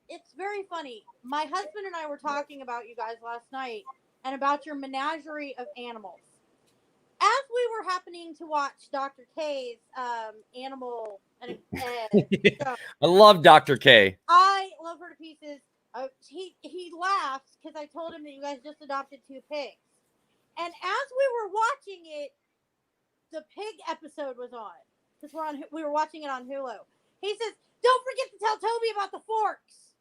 it's very funny. My husband and I were talking about you guys last night and about your menagerie of animals. As we were happening to watch Dr. K's animal show, I love Dr. K. I love her to pieces. He laughs because I told him that you guys just adopted 2 pigs. And as we were watching it, the pig episode was on because we were watching it on Hulu. He says, "Don't forget to tell Toby about the forks."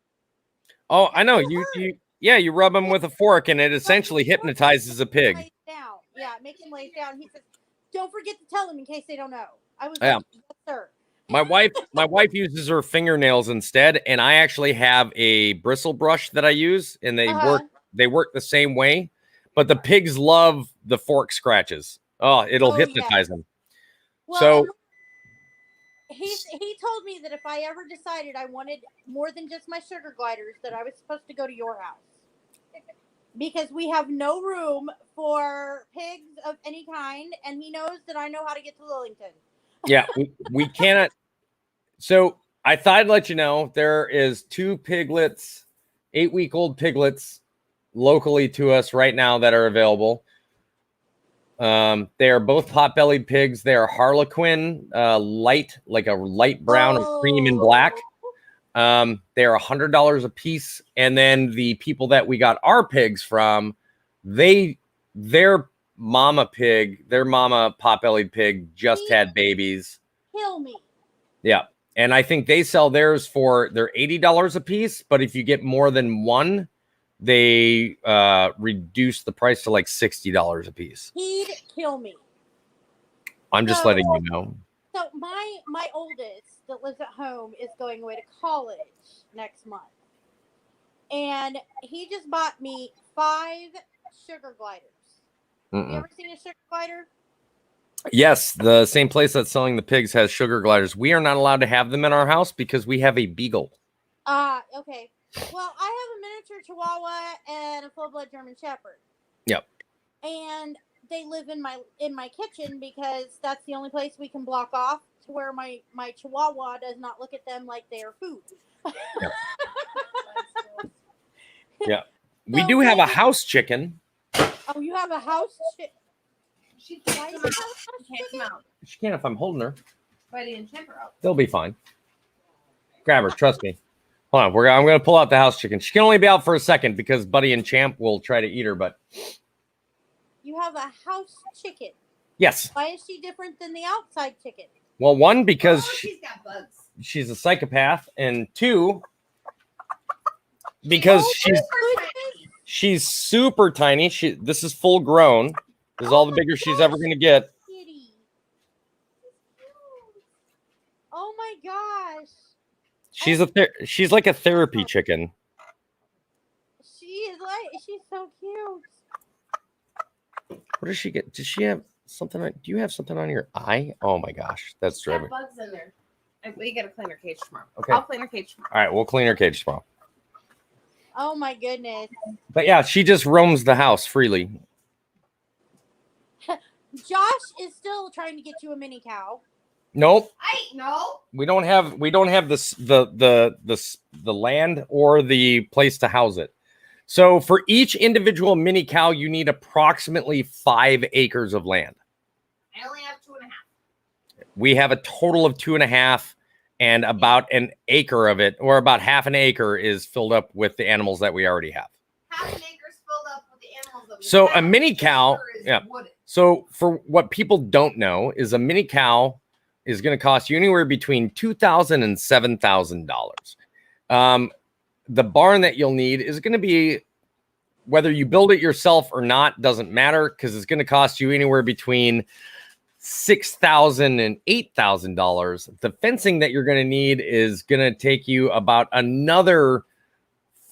Oh, I know. You rub him with a fork, and it essentially hypnotizes a pig. Down. Yeah, it makes him lay down. He says, "Don't forget to tell them in case they don't know." I was Yeah. like, "Yes, sir." My wife uses her fingernails instead, and I actually have a bristle brush that I use, and they work the same way. But the pigs love the fork scratches. Oh, it'll hypnotize them. Well, So he told me that if I ever decided I wanted more than just my sugar gliders, that I was supposed to go to your house. Because we have no room for pigs of any kind, and he knows that I know how to get to Lillington. yeah, we cannot. So I thought I'd let you know there is 2 piglets, 8-week-old piglets locally to us right now that are available. They are both pot-bellied pigs. They are Harlequin, light, like a light brown or cream and black. They are $100 a piece. And then the people that we got our pigs from, their mama pot-bellied pig just had babies. Kill me. Yeah. And I think they sell theirs they're $80 a piece. But if you get more than one, they reduce the price to like $60 a piece. He'd kill me. I'm just letting you know. So my oldest that lives at home is going away to college next month. And he just bought me 5 sugar gliders. You ever seen a sugar glider? Yes, the same place that's selling the pigs has sugar gliders. We are not allowed to have them in our house because we have a beagle. Okay. Well, I have a miniature Chihuahua and a full-blood German Shepherd. Yep. And they live in my kitchen because that's the only place we can block off to where my Chihuahua does not look at them like they are food. Yep. Yeah. We do have a house chicken. Oh, you have a house chicken? She can't come out. She can if I'm holding her. Buddy and Chipper out. They'll be fine. Grab her, trust me. Hold on, I'm going to pull out the house chicken. She can only be out for a second because Buddy and Champ will try to eat her, but... You have a house chicken. Yes. Why is she different than the outside chicken? Well, 1, because she's got bugs. She's a psychopath, and 2, because she's super tiny. This is full grown. This is all the bigger she's ever going to get. Kitty. Oh my gosh. She's like a therapy chicken. She's so cute. What does she get? Does she have something? Do you have something on your eye? Oh my gosh, that's She's got driving. bugs in there. We gotta clean her cage tomorrow. Okay. I'll clean her cage tomorrow. All right, we'll clean her cage tomorrow. Oh my goodness. But yeah, she just roams the house freely. Josh is still trying to get you a mini cow. Nope. No. We don't have the land or the place to house it. So for each individual mini cow, you need approximately 5 acres of land. I only have 2.5. We have a total of 2.5, and about an acre of it, or about half an acre, is filled up with the animals that we already have. Half an acre's filled up with the animals that we So have. a mini cow, yeah. Wooded. So for what people don't know is a mini cow is going to cost you anywhere between $2,000 and $7,000. The barn that you'll need is going to be, whether you build it yourself or not, doesn't matter, because it's going to cost you anywhere between $6,000 and $8,000. The fencing that you're going to need is going to take you about another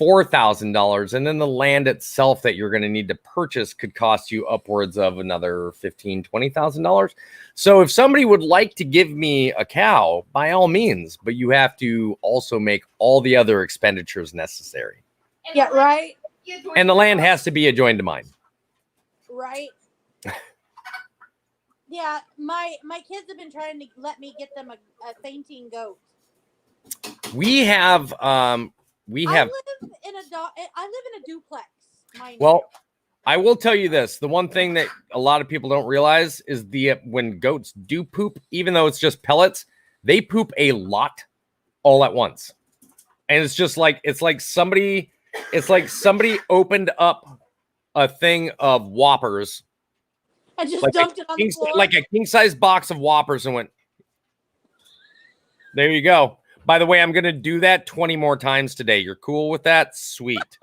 $4,000, and then the land itself that you're going to need to purchase could cost you upwards of another $15,000-$20,000. So if somebody would like to give me a cow, by all means, but you have to also make all the other expenditures necessary. Yeah, right. And the land has to be adjoined to mine. Right. Yeah, my kids have been trying to let me get them a fainting goat. We have I live in a duplex. Mind well, you. I will tell you this. The one thing that a lot of people don't realize is when goats do poop, even though it's just pellets, they poop a lot all at once. And it's like somebody opened up a thing of Whoppers, I just like dumped it on the floor. like a king size box of Whoppers, and went, there you go. By the way, I'm going to do that 20 more times today. You're cool with that? Sweet.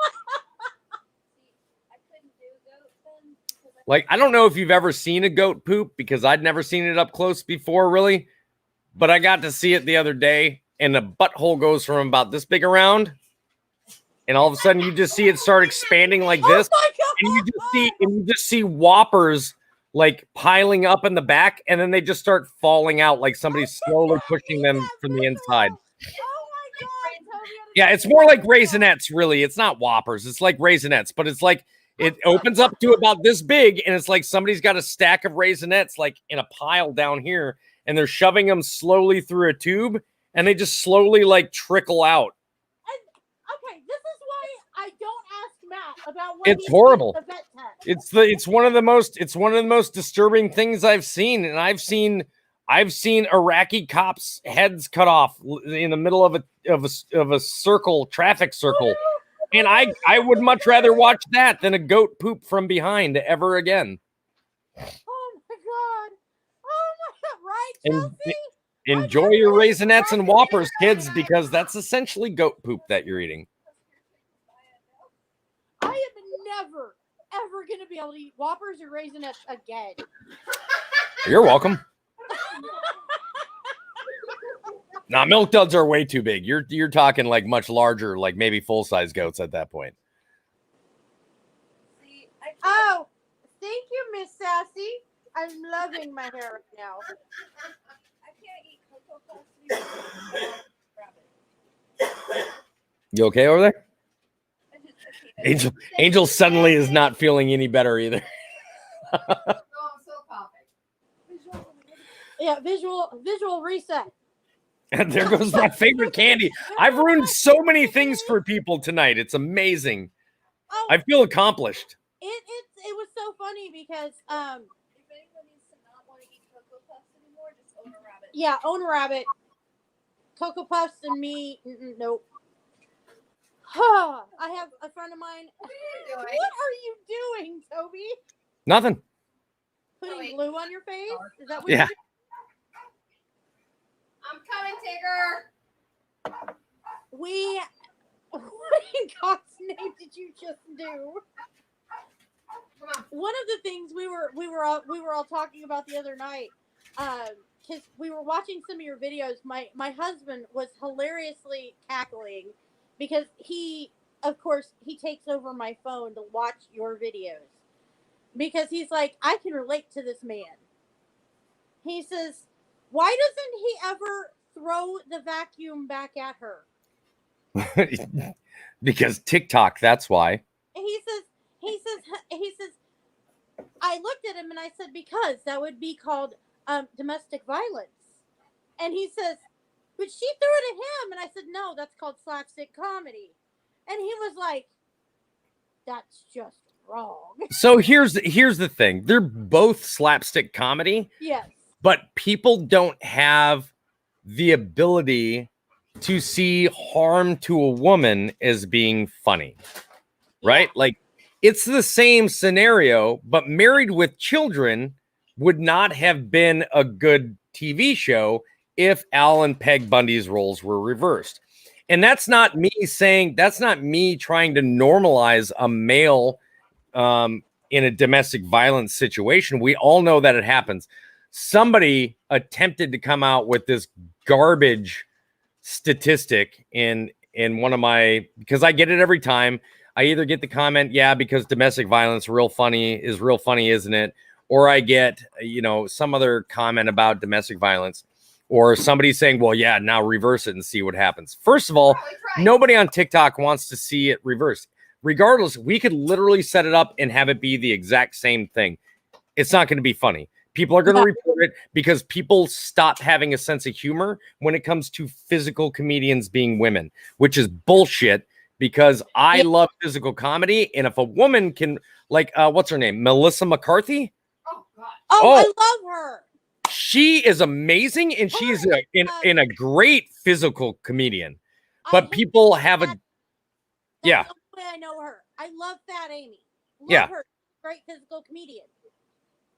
Like, I don't know if you've ever seen a goat poop, because I'd never seen it up close before, really. But I got to see it the other day, and the butthole goes from about this big around, and all of a sudden you just see it start expanding like this, Oh my God. and you just see Whoppers like piling up in the back, and then they just start falling out like somebody's slowly pushing them from the inside. Oh my God, Toby, Yeah, it's more like Raisinets, really. It's not Whoppers. It's like Raisinets, but it's like it opens up to about this big, and it's like somebody's got a stack of Raisinets like in a pile down here, and they're shoving them slowly through a tube, and they just slowly like trickle out. Okay, this is why I don't ask Matt about what It's he horrible. sees at the vet tech. It's one of the most disturbing things I've seen, and I've seen Iraqi cops' heads cut off in the middle of a traffic circle. And I would much rather watch that than a goat poop from behind ever again. Oh my God. Oh my God. Right, And Chelsea? enjoy your Raisinets and Whoppers, kids, because that's essentially goat poop that you're eating. I am never, ever going to be able to eat Whoppers or Raisinets again. You're welcome. Nah, milk duds are way too big. You're talking like much larger, like maybe full-size goats at that point. Oh, thank you, Miss Sassy. I'm loving my hair right now. I can't eat Cocoa Puffs without You okay over there? I can't. Angel suddenly is not feeling any better either. No, I'm still coughing. Yeah, visual reset. And there goes my favorite candy. I've ruined so many things for people tonight. It's amazing. Oh, I feel accomplished. it was so funny because If anyone needs to not want to eat Cocoa Puffs anymore, just own a rabbit. yeah, own a rabbit, Cocoa Puffs and me. Nope. I have a friend of mine. What are you What doing? are you doing, Toby? Nothing. Putting wait. glue on your face? Is that what Yeah. you're I'm coming, Tigger. doing? What in God's name did you just do? Come on. One of the things we were all talking about the other night, because we were watching some of your videos. My husband was hilariously cackling because he takes over my phone to watch your videos because he's like, I can relate to this man. He says, why doesn't he ever throw the vacuum back at her? Because TikTok, that's why. And he says, I looked at him and I said, because that would be called domestic violence. And he says, but she threw it at him. And I said, no, that's called slapstick comedy. And he was like, that's just wrong. So here's the thing. They're both slapstick comedy, Yes. but people don't have the ability to see harm to a woman as being funny, right? Like, it's the same scenario, but Married with Children would not have been a good TV show if Al and Peg Bundy's roles were reversed. And that's not me trying to normalize a male in a domestic violence situation. We all know that it happens. Somebody attempted to come out with this garbage statistic in in one of my, because I get it every time. I either get the comment, yeah, because domestic violence is real funny, isn't it? Or I get, some other comment about domestic violence, or somebody saying, well, yeah, now reverse it and see what happens. First of all, nobody on TikTok wants to see it reversed. Regardless, we could literally set it up and have it be the exact same thing. It's not going to be funny. People are going to report it because people stop having a sense of humor when it comes to physical comedians being women, which is bullshit, because I love physical comedy. And if a woman can, like, what's her name? Melissa McCarthy? Oh, God. Oh, I love her. She is amazing, and she's in a great physical comedian. But people have a... Yeah. That's the way I know her. I love Fat Amy. Love her. Great physical comedian.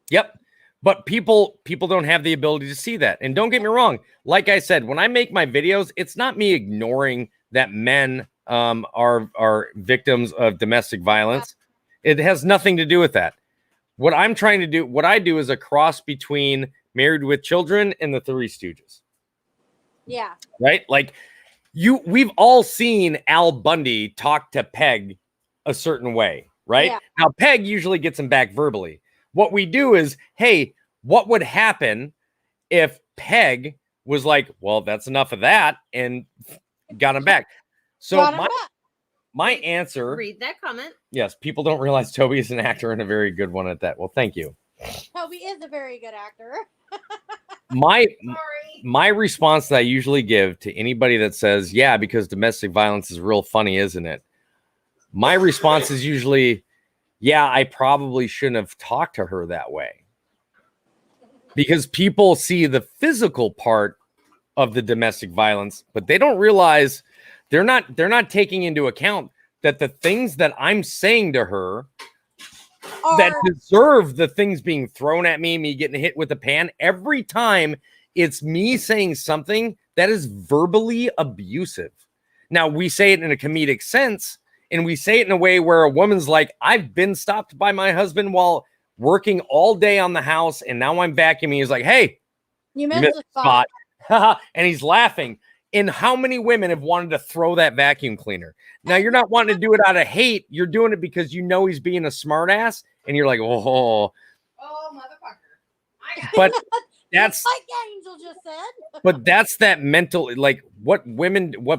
Yep. But people don't have the ability to see that. And don't get me wrong. Like I said, when I make my videos, it's not me ignoring that men are victims of domestic violence. It has nothing to do with that. What I do is a cross between Married with Children and the Three Stooges. Yeah. Right? Like we've all seen Al Bundy talk to Peg a certain way, right? Yeah. Now Peg usually gets him back verbally. What we do is, hey, what would happen if Peg was like, well, that's enough of that, and got him back? So my answer... Read that comment. Yes, people don't realize Toby is an actor and a very good one at that. Well, thank you. Toby is a very good actor. My response that I usually give to anybody that says, yeah, because domestic violence is real funny, isn't it? My response is usually... yeah, I probably shouldn't have talked to her that way, because people see the physical part of the domestic violence, but they don't realize they're not taking into account that the things that I'm saying to her that deserve the things being thrown at me getting hit with a pan every time, it's me saying something that is verbally abusive. Now, we say it in a comedic sense. And we say it in a way where a woman's like, I've been stopped by my husband while working all day on the house, and now I'm vacuuming. He's like, hey, you missed the spot. And he's laughing. And how many women have wanted to throw that vacuum cleaner? Now, you're not wanting to do it out of hate. You're doing it because you know he's being a smart ass. And you're like, oh, motherfucker. But that's like Angel just said. But that's that mental, like what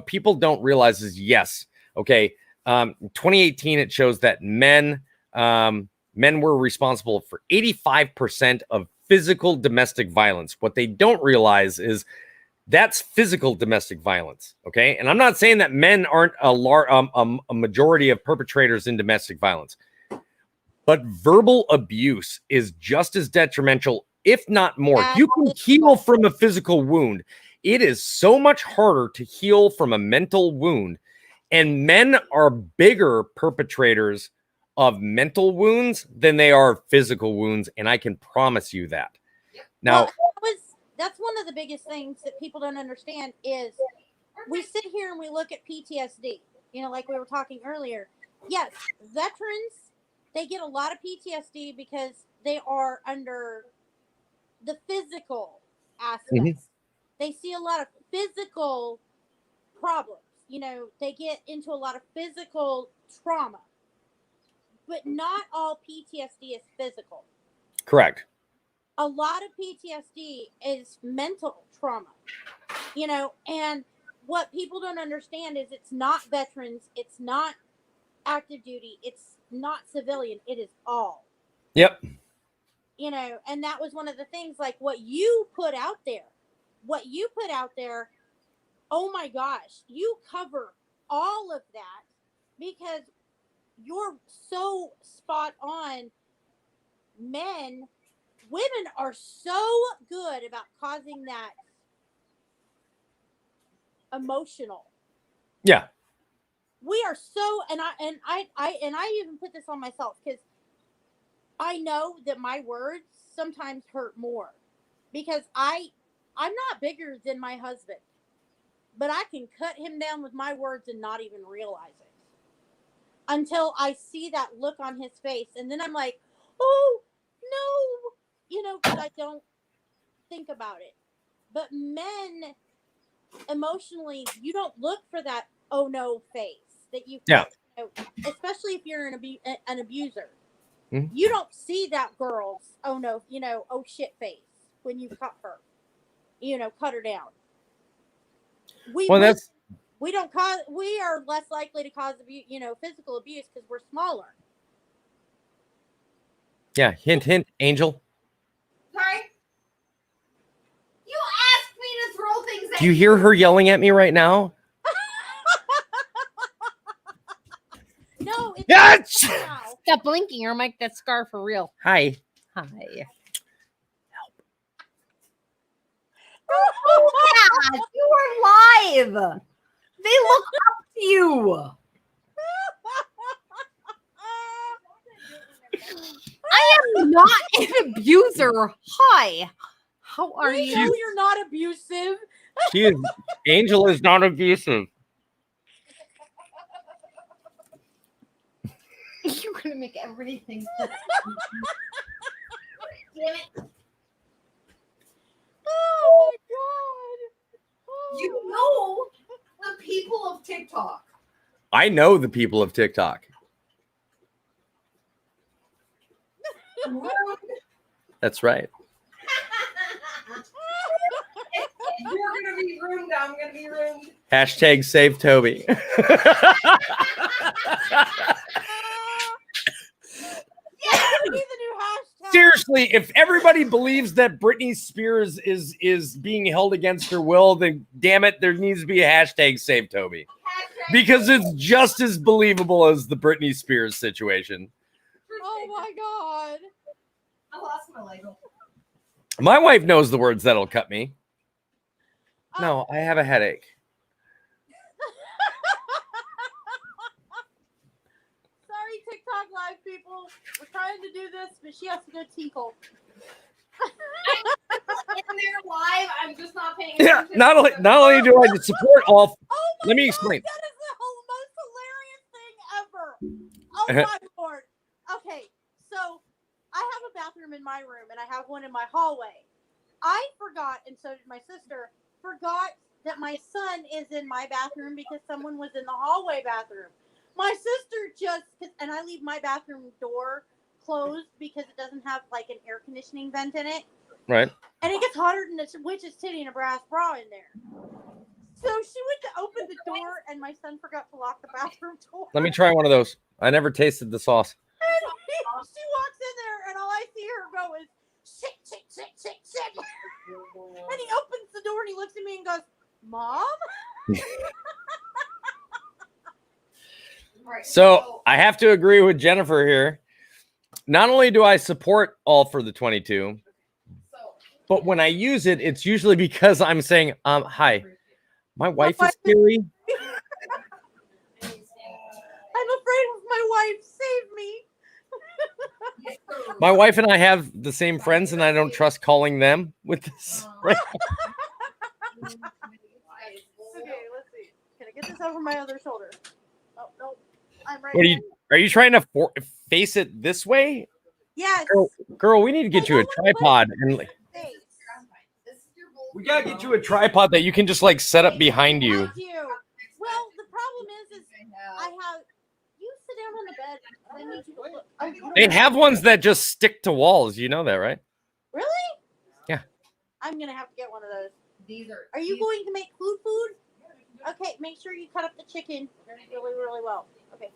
people don't realize is, yes, okay, 2018, it shows that men were responsible for 85% of physical domestic violence. What they don't realize is that's physical domestic violence. Okay. And I'm not saying that men aren't a majority of perpetrators in domestic violence, but verbal abuse is just as detrimental, if not more. You can heal from a physical wound. It is so much harder to heal from a mental wound. And men are bigger perpetrators of mental wounds than they are physical wounds. And I can promise you that. Now, that's one of the biggest things that people don't understand is we sit here and we look at PTSD, like we were talking earlier. Yes, veterans, they get a lot of PTSD because they are under the physical aspects. Mm-hmm. They see a lot of physical problems. They get into a lot of physical trauma, but not all PTSD is physical. Correct. A lot of PTSD is mental trauma, and what people don't understand is it's not veterans, it's not active duty, it's not civilian, it is all. Yep. And that was one of the things, like what you put out there, oh my gosh, you cover all of that because you're so spot on. Women are so good about causing that emotional. Yeah. We are so, and I even put this on myself because I know that my words sometimes hurt more because I'm not bigger than my husband. But I can cut him down with my words and not even realize it until I see that look on his face. And then I'm like, oh, no, because I don't think about it. But men, emotionally, you don't look for that oh no face that you Yeah. especially if you're an abuser. Mhm. You don't see that girl's oh no, oh shit face when you cut her. Cut her down. Well, that's We don't cause. We are less likely to cause abuse, physical abuse because we're smaller. yeah. Hint, hint. Angel, Sorry. You asked me to throw things at do you hear her yelling at me right now? No, it's Yes! now. Stop blinking or make that scar for real. Hi. Hi. Yeah, you are live. They look up to you. I am not an abuser. Hi. How are We you? know you're not abusive. She is. Angel is not abusive. You're gonna make everything. Damn it. Oh my god. Oh. You know the people of TikTok. I know the people of TikTok. That's right. You're gonna be ruined. I'm gonna be ruined. Hashtag save Toby. That's gonna be the new hashtag. Seriously, if everybody believes that Britney Spears is being held against her will, then damn it, there needs to be a hashtag save Toby. Because it's just as believable as the Britney Spears situation. Oh my god. I lost my Lego. My wife knows the words that'll cut me. No, I have a headache. Sorry, TikTok live people. We're trying to do this, but she has to go tinkle. In there live, I'm just not paying Yeah, attention. not only do I support all. Oh my Let me God, explain. That is the most hilarious thing ever. Oh my lord. Okay, so I have a bathroom in my room and I have one in my hallway. I forgot, and so did my sister, forgot that my son is in my bathroom because someone was in the hallway bathroom. My sister and I leave my bathroom door closed because it doesn't have like an air conditioning vent in it. Right. And it gets hotter than a witch's titty and a brass bra in there. So she went to open the door, and my son forgot to lock the bathroom door. Let me try one of those. I never tasted the sauce. And she walks in there, and all I see her go is, shit, shit, shit, shit, shit. And he opens the door, and he looks at me and goes, Mom? Right, So I have to agree with Jennifer here. Not only do I support all for the 22, but when I use it, it's usually because I'm saying, hi, my wife is scary. I'm afraid of my wife. Save me. My wife and I have the same friends, and I don't trust calling them with this. Right? Okay, let's see. Can I get this over my other shoulder? Oh, no. I'm right What here. are you trying to face it this way? Yes. Girl, we need to get you a tripod and Face. we gotta get you a tripod that you can just like set up behind you. Thank you. Well, the problem is I have you sit down on the bed. I need you to look. Oh, you don't They have ones that just stick to walls. You know that, right? Really? Yeah. I'm gonna have to get one of those. These are. Are you going to make food? Okay, make sure you cut up the chicken really, really well. Okay.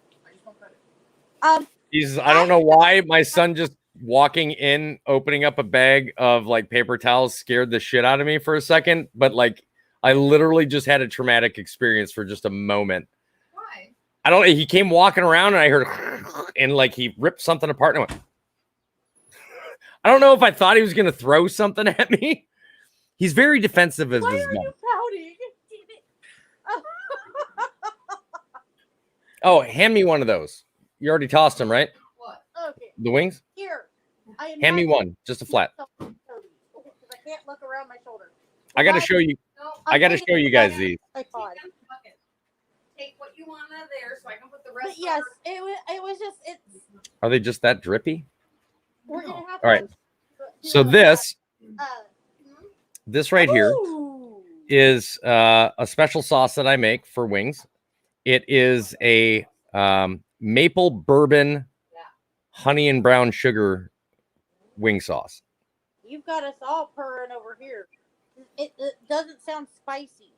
I don't know why my son just walking in, opening up a bag of like paper towels scared the shit out of me for a second. But like, I literally just had a traumatic experience for just a moment. Why? He came walking around and I heard, and like he ripped something apart and I went, I don't know if I thought he was going to throw something at me. He's very defensive of Why his are mom. you pouting? Oh, hand me one of those. You already tossed them, right? What? Okay, The wings? here. I am Hand me not- one, just a flat. Because I can't look around my shoulder. I got to show you. No. I got to show you guys these. Tripod. Take what you want out of there so I can put the rest. But yes, it was just it's. Are they just that drippy? We're gonna have. All right. to- So this Uh, right here ooh. is a special sauce that I make for wings. It is a maple bourbon, honey and brown sugar wing sauce. You've got us all purring over here. It doesn't sound spicy.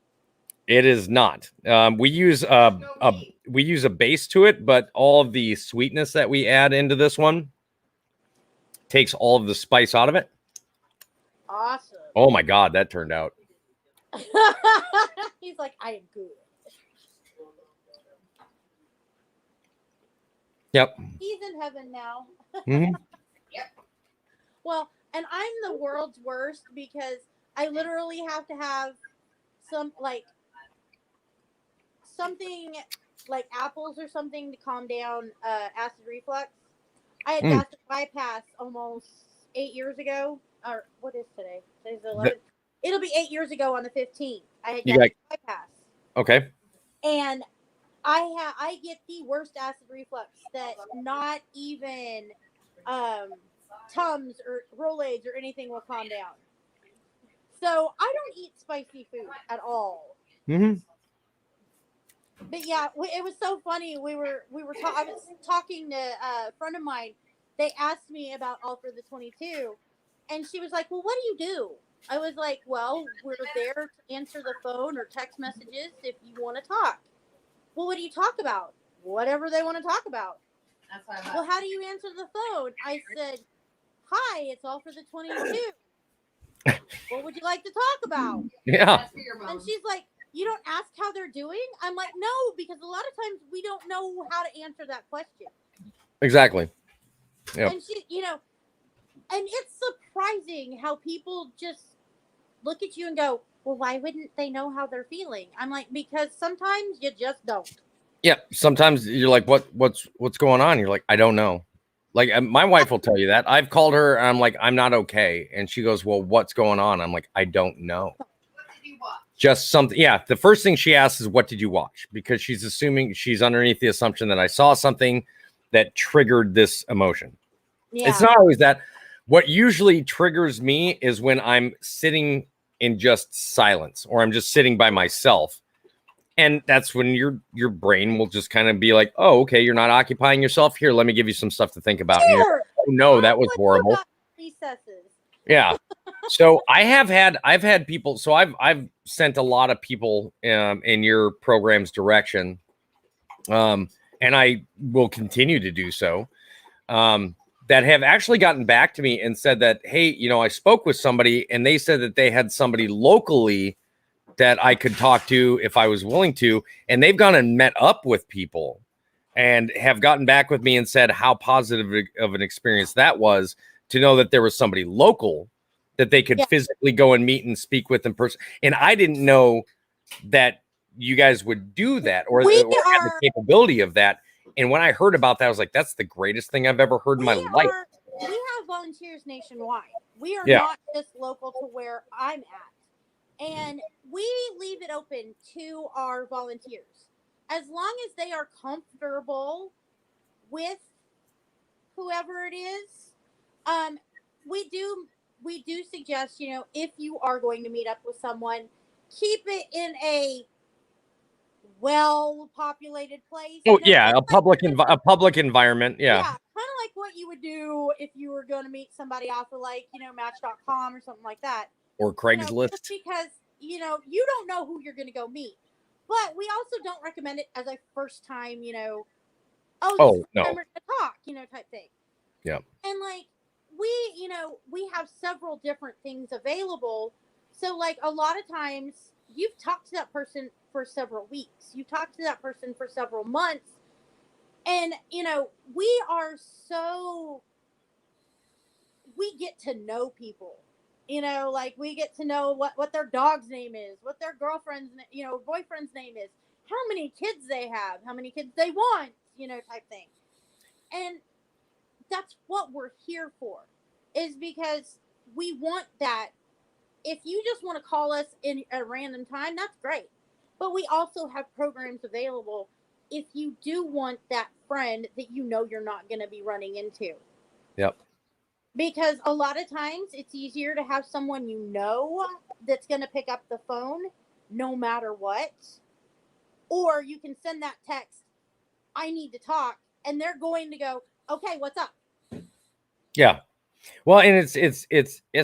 It is not. We use a base to it, but all of the sweetness that we add into this one takes all of the spice out of it. Awesome. Oh my God, that turned out. He's like, I am good. Yep. He's in heaven now. Mhm. Well, and I'm the world's worst because I literally have to have something like apples or something to calm down acid reflux. I had gastric bypass almost 8 years ago. Or what is today? Today's the 11th. It'll be 8 years ago on the 15th. I had gastric bypass. Okay. And I get the worst acid reflux that not even Tums or Rolaids or anything will calm down. So I don't eat spicy food at all. Mm-hmm. But yeah, it was so funny. I was talking to a friend of mine. They asked me about All for the 22, and she was like, "Well, what do you do?" I was like, "Well, we're there to answer the phone or text messages if you want to talk." Well, what do you talk about? Whatever they want to talk about. Well, how do you answer the phone? I said, "Hi, it's All for the 22. What would you like to talk about?" Yeah. And she's like, "You don't ask how they're doing?" I'm like, "No, because a lot of times we don't know how to answer that question." Exactly. Yep. And she, and it's surprising how people just look at you and go, "Well, why wouldn't they know how they're feeling?" I'm like, "Because sometimes you just don't." Yeah. Sometimes you're like, what's going on? You're like, I don't know. Like my wife will tell you that. I've called her and I'm like, I'm not okay. And she goes, well, what's going on? I'm like, I don't know. Just something. Yeah. The first thing she asks is, what did you watch? Because she's underneath the assumption that I saw something that triggered this emotion. Yeah. It's not always that. What usually triggers me is when I'm sitting in just silence or I'm just sitting by myself. And that's when your brain will just kind of be like, oh, okay, you're not occupying yourself. Here, let me give you some stuff to think about. Sure. Oh, no, that was horrible. Recesses. Yeah. So I've had people. So I've sent a lot of people in your program's direction, and I will continue to do so. That have actually gotten back to me and said that, hey, I spoke with somebody and they said that they had somebody locally that I could talk to if I was willing to, and they've gone and met up with people and have gotten back with me and said how positive of an experience that was to know that there was somebody local that they could physically go and meet and speak with in person. And I didn't know that you guys would do that or have the capability of that. And when I heard about that, I was like, that's the greatest thing I've ever heard in my life. We have volunteers nationwide. We are not just local to where I'm at. And we leave it open to our volunteers. As long as they are comfortable with whoever it is, we do suggest, if you are going to meet up with someone, keep it in a well-populated place. Oh, yeah, a public environment. Yeah. Kind of like what you would do if you were going to meet somebody off of Match.com or something like that. Or Craigslist. Just because, you don't know who you're going to go meet. But we also don't recommend it as a first time, no. To talk, type thing. Yeah. And we have several different things available. So a lot of times you've talked to that person for several weeks. You talked to that person for several months. And, we get to know people. We get to know what their dog's name is, what their girlfriend's, boyfriend's name is, how many kids they have, how many kids they want, type thing. And that's what we're here for, is because we want that. If you just want to call us in a random time, that's great. But we also have programs available if you do want that friend that you're not going to be running into. Yep. Because a lot of times it's easier to have someone that's going to pick up the phone no matter what. or you can send that text, I need to talk, and they're going to go, okay, what's up? Yeah. Well, and it's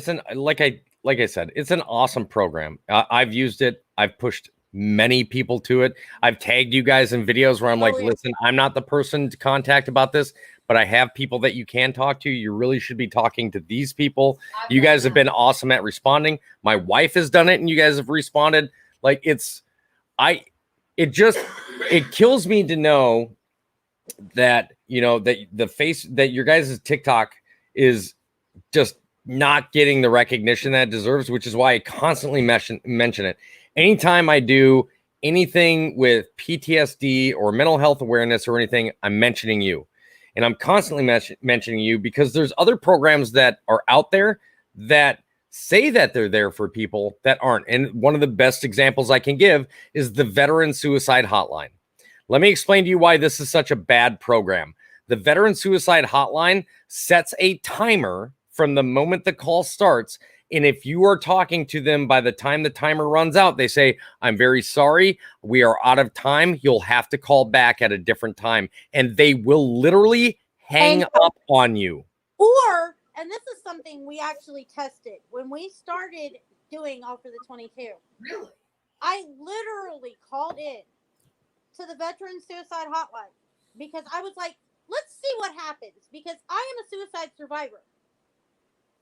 an like I said, it's an awesome program. I've used it. I've pushed many people to it. I've tagged you guys in videos where I'm like, Oh, yeah. listen, I'm not the person to contact about this, but I have people that you can talk to. You really should be talking to these people. You guys have been awesome at responding. My wife has done it, and you guys have responded. Like it kills me to know that that the face that your guys' TikTok is just not getting the recognition that it deserves, which is why I constantly mention it. Anytime I do anything with PTSD or mental health awareness or anything, I'm mentioning you. And I'm constantly mentioning you because there's other programs that are out there that say that they're there for people that aren't. And one of the best examples I can give is the Veteran Suicide Hotline. Let me explain to you why this is such a bad program. The Veteran Suicide Hotline sets a timer from the moment the call starts. And if you are talking to them by the time the timer runs out, they say, I'm very sorry, we are out of time. You'll have to call back at a different time. And they will literally hang up on you. Or, and this is something we actually tested when we started doing All for the 22. Really? I literally called in to the Veteran Suicide Hotline because I was like, let's see what happens, because I am a suicide survivor.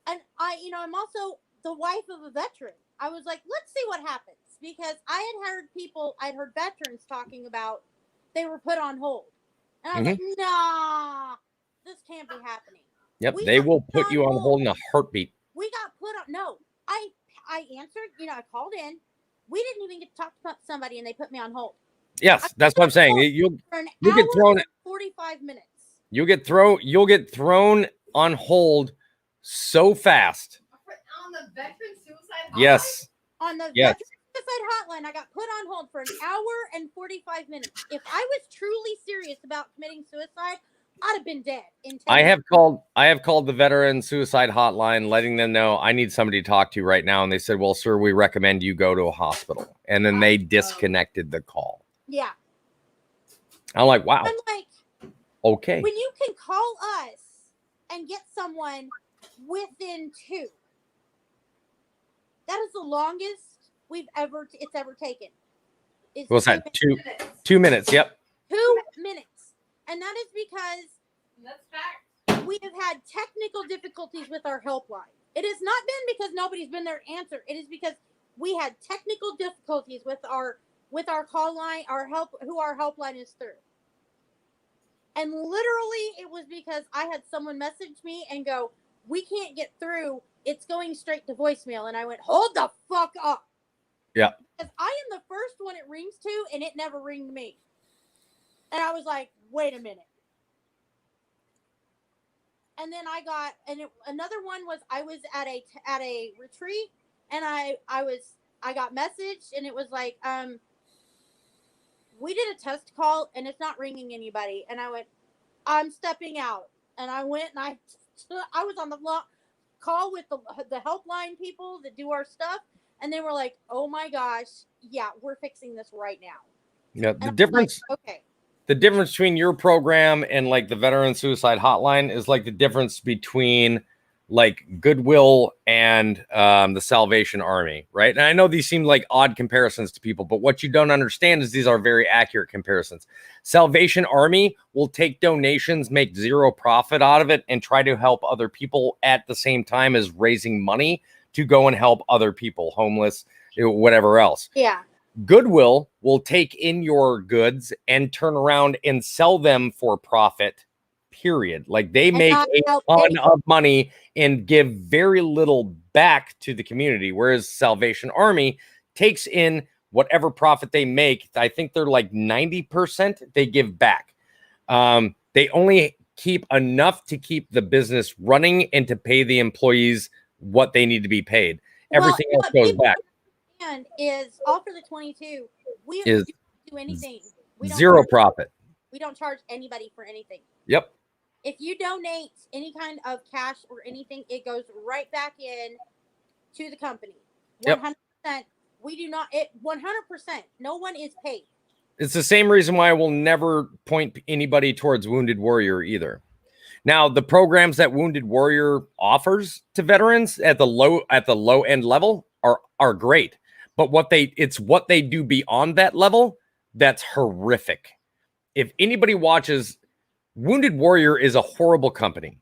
And I'm also the wife of a veteran. I was like, let's see what happens, because I'd heard veterans talking about they were put on hold. And I was like, nah, this can't be happening. Yep, they will put you on hold in a heartbeat. We got put on. No, I answered. I called in. We didn't even get to talk to somebody, and they put me on hold. Yes, that's what I'm saying. You'll get thrown 45 minutes. You'll get thrown on hold so fast. On the Veteran Suicide Hotline? Yes. On the Veteran Suicide Hotline, I got put on hold for an hour and 45 minutes. If I was truly serious about committing suicide, I'd have been dead in 10 I have called the Veteran Suicide Hotline, letting them know I need somebody to talk to right now. And they said, well, sir, we recommend you go to a hospital. And then they disconnected the call. Yeah. I'm like, wow. I'm like, okay. when you can call us and get someone within 2, that is the longest it's ever taken. What's that? 2 minutes. Yep. 2 minutes. And that is because That's fact. we have had technical difficulties with our helpline. It has not been because nobody's been there to answer. It is because we had technical difficulties with our call line, our helpline is through. And literally it was because I had someone message me and go, we can't get through. It's going straight to voicemail. And I went, hold the fuck up. Yeah. Because I am the first one it rings to, and it never ringed me. And I was like, wait a minute. And then another one was I was at a retreat, and I got messaged, and it was like, we did a test call and it's not ringing anybody. And I went, I'm stepping out. And I went and I was on the call with the helpline people that do our stuff. And they were like, oh my gosh, yeah, we're fixing this right now. Yeah. And okay. The difference between your program and like the Veteran Suicide Hotline is like the difference between like Goodwill and the Salvation Army, right? And I know these seem like odd comparisons to people, but what you don't understand is these are very accurate comparisons. Salvation Army will take donations, make zero profit out of it, and try to help other people at the same time as raising money to go and help other people, homeless, whatever else. Yeah. Goodwill will take in your goods and turn around and sell them for profit, period. Like they make a ton of money and give very little back to the community, whereas Salvation Army takes in whatever profit they make. I think they're like 90% they give back. They only keep enough to keep the business running and to pay the employees what they need to be paid. Everything else goes back. And is All for the 22. We Is don't do anything. We don't zero charge, profit. We don't charge anybody for anything. Yep. If you donate any kind of cash or anything, it goes right back in to the company. 100%. We do not. 100%. No one is paid. It's the same reason why I will never point anybody towards Wounded Warrior either. Now, the programs that Wounded Warrior offers to veterans at the low end level are great, but what they do beyond that level that's horrific. If anybody watches, Wounded Warrior is a horrible company.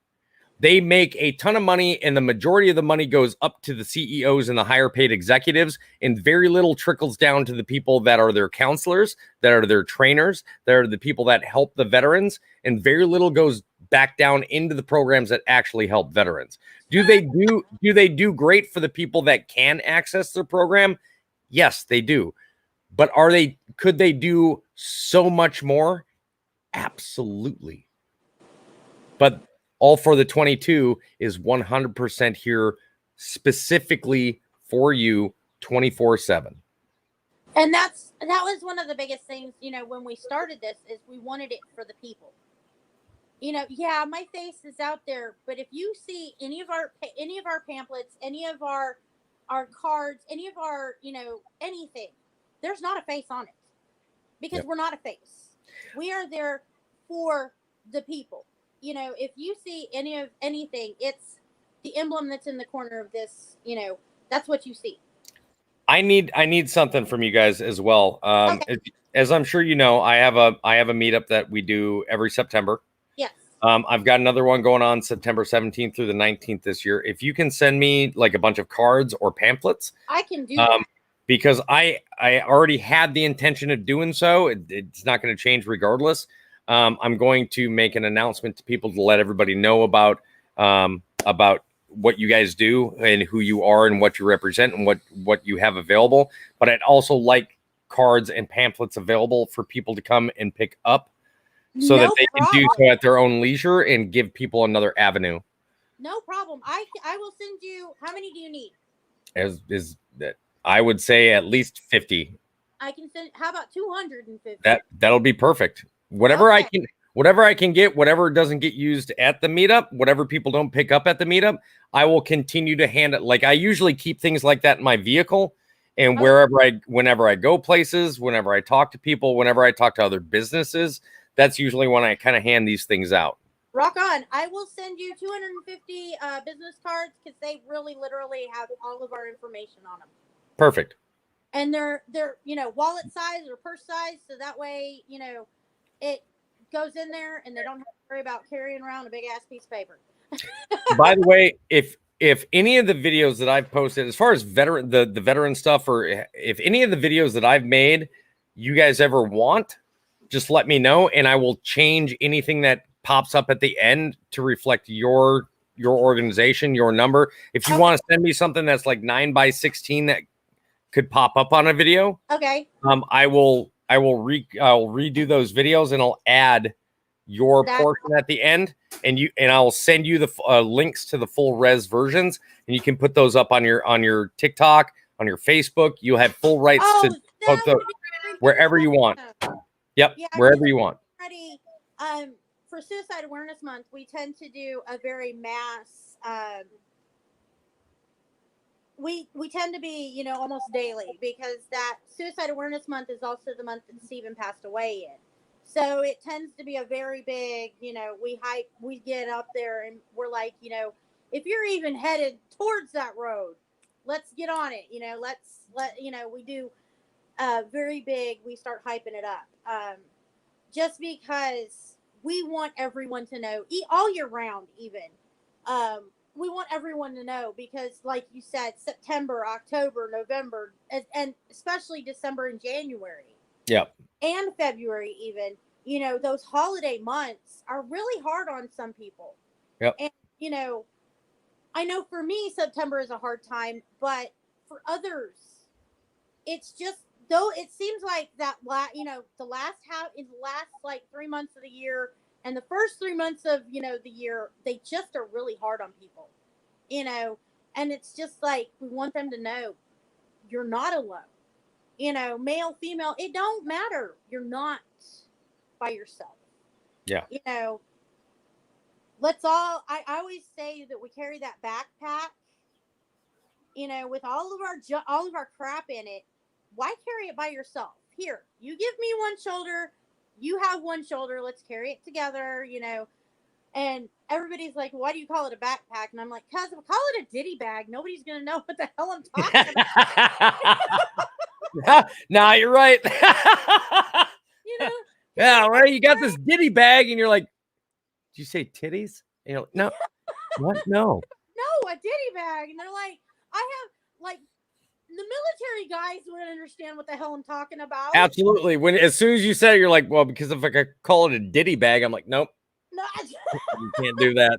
They make a ton of money, and the majority of the money goes up to the CEOs and the higher paid executives, and very little trickles down to the people that are their counselors, that are their trainers, that are the people that help the veterans, and very little goes back down into the programs that actually help veterans. Do they do great for the people that can access their program? Yes, they do. But could they do so much more? Absolutely. But All for the 22 is 100% here specifically for you 24/7. And that was one of the biggest things, when we started this, is we wanted it for the people. Yeah, my face is out there, but if you see any of our pamphlets, any of our cards, any of our, anything, there's not a face on it, because we're not a face. We are there for the people. If you see anything, it's the emblem that's in the corner of this, that's what you see. I need something from you guys as well. Okay. As I'm sure you know, I have a meetup that we do every September. Yes. I've got another one going on September 17th through the 19th this year. If you can send me like a bunch of cards or pamphlets, I can do that. Because I already had the intention of doing so. It's not going to change regardless. I'm going to make an announcement to people to let everybody know about what you guys do and who you are and what you represent and what you have available. But I'd also like cards and pamphlets available for people to come and pick up so that they can do so at their own leisure and give people another avenue. No problem. I will send you. How many do you need? Is that I would say at least 50. I can send. How about 250? That'll be perfect. Whatever I can get, whatever doesn't get used at the meetup, whatever people don't pick up at the meetup, I will continue to hand it. Like I usually keep things like that in my vehicle, and whenever I go places, whenever I talk to people, whenever I talk to other businesses, that's usually when I kind of hand these things out. Rock on. I will send you 250 business cards, because they really literally have all of our information on them. Perfect. And they're wallet size or purse size, so that way it goes in there and they don't have to worry about carrying around a big ass piece of paper. By the way, if any of the videos that I've posted, as far as the veteran stuff, or if any of the videos that I've made, you guys ever want, just let me know, and I will change anything that pops up at the end to reflect your organization, your number. If you want to send me something that's like 9x16 that could pop up on a video, okay, I'll redo those videos, and I'll add your portion at the end, and I'll send you the links to the full res versions, and you can put those up on your TikTok, on your Facebook. You'll have full rights to post those wherever you want. Yep, yeah, wherever you want. Already, for Suicide Awareness Month, we tend to do a very mass. We tend to be, almost daily, because that Suicide Awareness Month is also the month that Stephen passed away in. So it tends to be a very big, we get up there and we're like, if you're even headed towards that road, let's get on it. We do very big, we start hyping it up. Just because we want everyone to know, all year round even, we want everyone to know, because like you said, September, October, November, and especially December and January. Yep. And February even, those holiday months are really hard on some people. Yep. And, I know for me, September is a hard time, but for others, it's just, though it seems like that, the last like 3 months of the year and the first 3 months of, the year, they just are really hard on people, and it's just like, we want them to know you're not alone. Male, female, it don't matter. You're not by yourself. Yeah. Let's all, I always say that we carry that backpack, with all of our crap in it. Why carry it by yourself? here, you give me one shoulder, you have one shoulder, let's carry it together, you know. And everybody's like, why do you call it a backpack? And I'm like, cause if I call it a ditty bag, nobody's gonna know what the hell I'm talking about. Nah, you're right. You know? Yeah, right. You got this ditty bag, and you're like, did you say titties? And you're like, no, what? No. No, a ditty bag. And they're like, I have like the military guys wouldn't understand what the hell I'm talking about. Absolutely. When as soon as you said it, you're like, well, because if I could call it a ditty bag, I'm like, nope, No, you can't do that.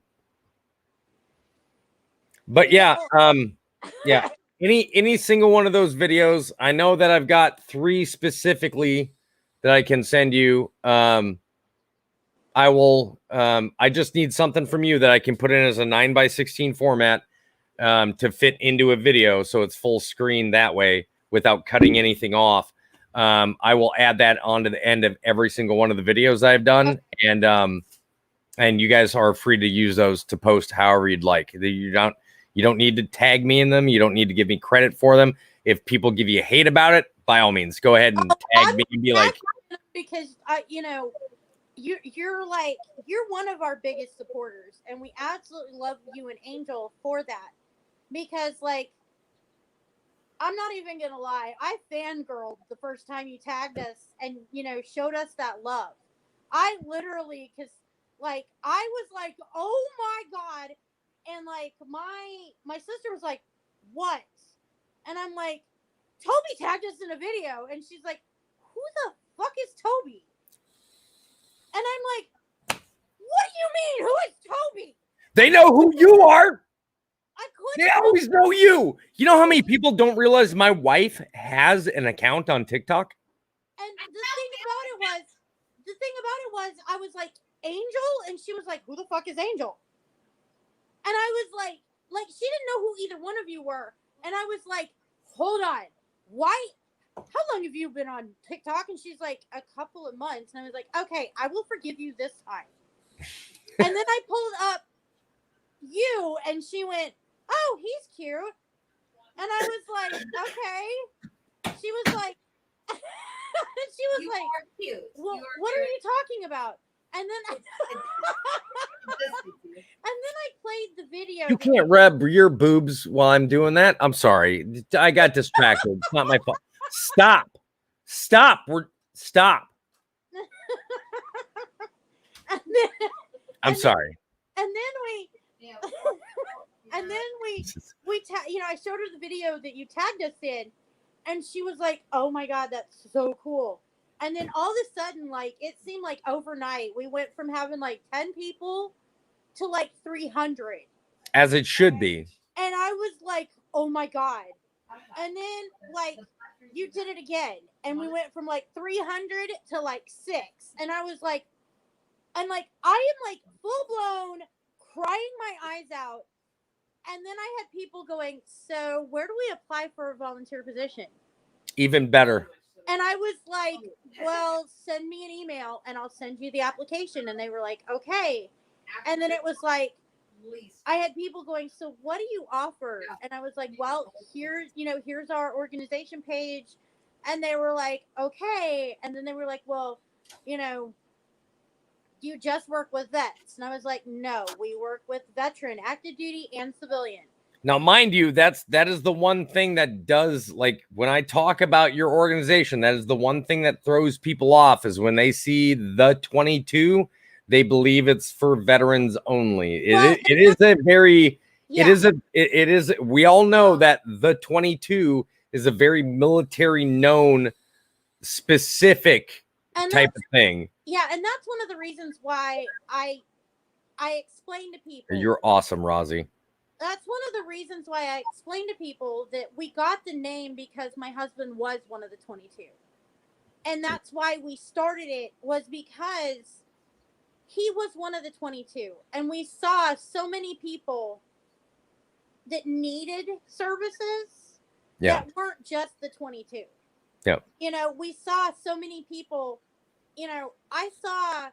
But yeah, yeah. Any single one of those videos, I know that I've got 3 specifically that I can send you. I will. I just need something from you that I can put in as a 9:16 format to fit into a video, so it's full screen that way without cutting anything off. I will add that onto the end of every single one of the videos I've done, and you guys are free to use those to post however you'd like. You don't need to tag me in them. You don't need to give me credit for them. If people give you hate about it, by all means, go ahead and tag me and be like, because you know, you're one of our biggest supporters, and we absolutely love you and Angel for that. Because like, I'm not even gonna lie, I fangirled the first time you tagged us and you know showed us that love. I literally, because like I was like, oh my god, and like my sister was like, what? And I'm like, Toby tagged us in a video, and she's like, who the fuck is Toby? And I'm like, what do you mean? Who is Toby? they know who you are. I couldn't. They always know you. You know how many people don't realize my wife has an account on TikTok? And the thing about it was, I was like, Angel, and she was like, who the fuck is Angel? And I was like she didn't know who either one of you were. And I was like, hold on, why? How long have you been on TikTok? And she's like, a couple of months. And I was like, okay, I will forgive you this time. And then I pulled up you, and she went, oh, he's cute. And I was like, okay. She was like, she was You like, are cute. well, You are what cute. are you talking about? And then I played the video. You can't rub your boobs while I'm doing that. I'm sorry. I got distracted. It's not my fault. Stop. Stop. Stop. And then, I'm sorry. and then we Yeah. and then you know, I showed her the video that you tagged us in, and she was like, oh my god, that's so cool. And then all of a sudden, like, it seemed like overnight we went from having like 10 people to like 300. As it should be. And I was like, oh my god. And then like you did it again, and we went from like 300 to like 6. And I was like, I am like full blown crying my eyes out. And then I had people going, so where do we apply for a volunteer position? Even better. And I was like, well, send me an email and I'll send you the application. And they were like, okay. And then it was like, I had people going, so what do you offer? And I was like, well, here's our organization page. And they were like, okay. And then they were like, well, you just work with vets. And I was like, no, we work with veteran, active duty, and civilian. Now, mind you, that is the one thing that does, like, when I talk about your organization, that is the one thing that throws people off, is when they see the 22, they believe it's for veterans only. Well, It is a very, Yeah. it is, we all know that the 22 is a very military known specific And type of thing. Yeah, and that's one of the reasons why I explain to people. You're awesome, Rozzy. That's one of the reasons why I explain to people that we got the name because my husband was one of the 22. And that's why we started it, was because he was one of the 22. And we saw so many people that needed services that weren't just the 22. Yeah. We saw so many people, I saw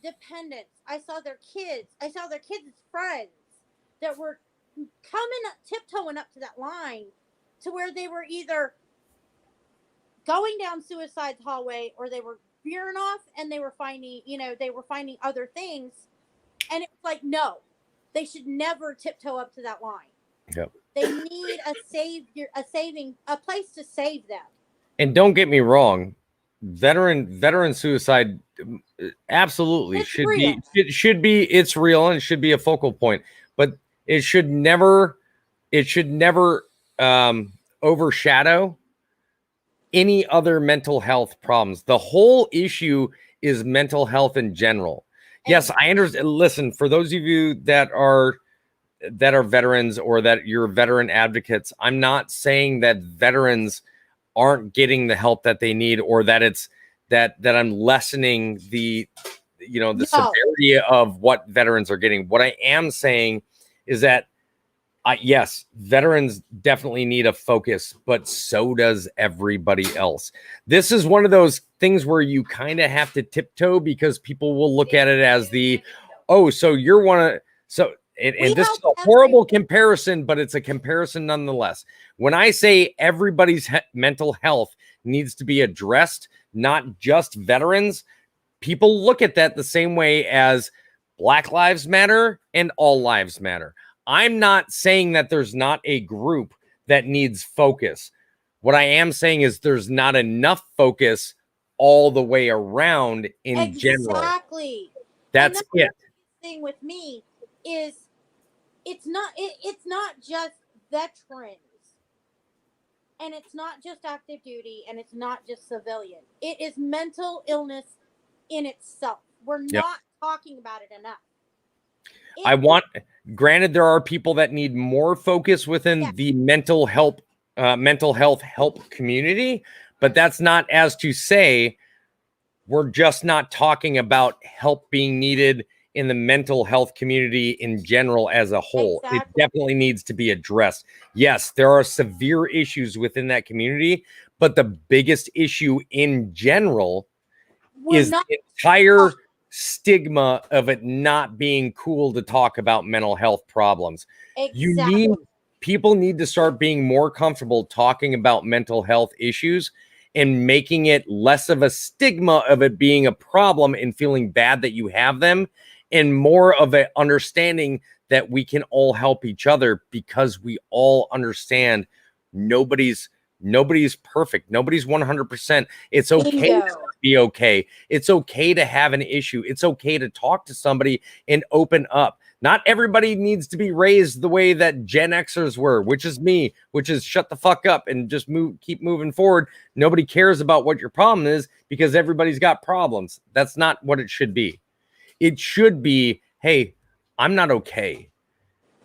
dependents. I saw their kids. I saw their kids' friends that were tiptoeing up to that line, to where they were either going down suicide's hallway, or they were veering off and they were finding, they were finding other things. And it's like, no, they should never tiptoe up to that line. Yep. They need a place to save them. And don't get me wrong, veteran suicide absolutely It's should real. be it's real and it should be a focal point, but it should never overshadow any other mental health problems. The whole issue is mental health in general. Yes, I understand. Listen, for those of you that are veterans or that you're veteran advocates, I'm not saying that veterans aren't getting the help that they need, or that it's that I'm lessening the severity of what veterans are getting. What I am saying is that yes, veterans definitely need a focus, but so does everybody else. This is one of those things where you kind of have to tiptoe, because people will look at it as so you're and this is a horrible comparison, but it's a comparison nonetheless. When I say everybody's mental health needs to be addressed, not just veterans, people look at that the same way as Black Lives Matter and All Lives Matter. I'm not saying that there's not a group that needs focus. What I am saying is there's not enough focus all the way around in general. Exactly. That's it. The thing with me is it's not just veterans, and it's not just active duty, and it's not just civilian. It is mental illness in itself. We're not talking about it enough. Granted, there are people that need more focus within the mental health help community, but that's not as to say we're just not talking about help being needed in the mental health community in general as a whole. Exactly. It definitely needs to be addressed. Yes, there are severe issues within that community, but the biggest issue in general is the entire stigma of it not being cool to talk about mental health problems. Exactly. People need to start being more comfortable talking about mental health issues and making it less of a stigma of it being a problem and feeling bad that you have them, and more of an understanding that we can all help each other, because we all understand nobody's perfect. Nobody's 100%. It's okay to be okay. It's okay to have an issue. It's okay to talk to somebody and open up. Not everybody needs to be raised the way that Gen Xers were, which is me, which is shut the fuck up and just keep moving forward. Nobody cares about what your problem is because everybody's got problems. That's not what it should be. It should be, hey, I'm not okay.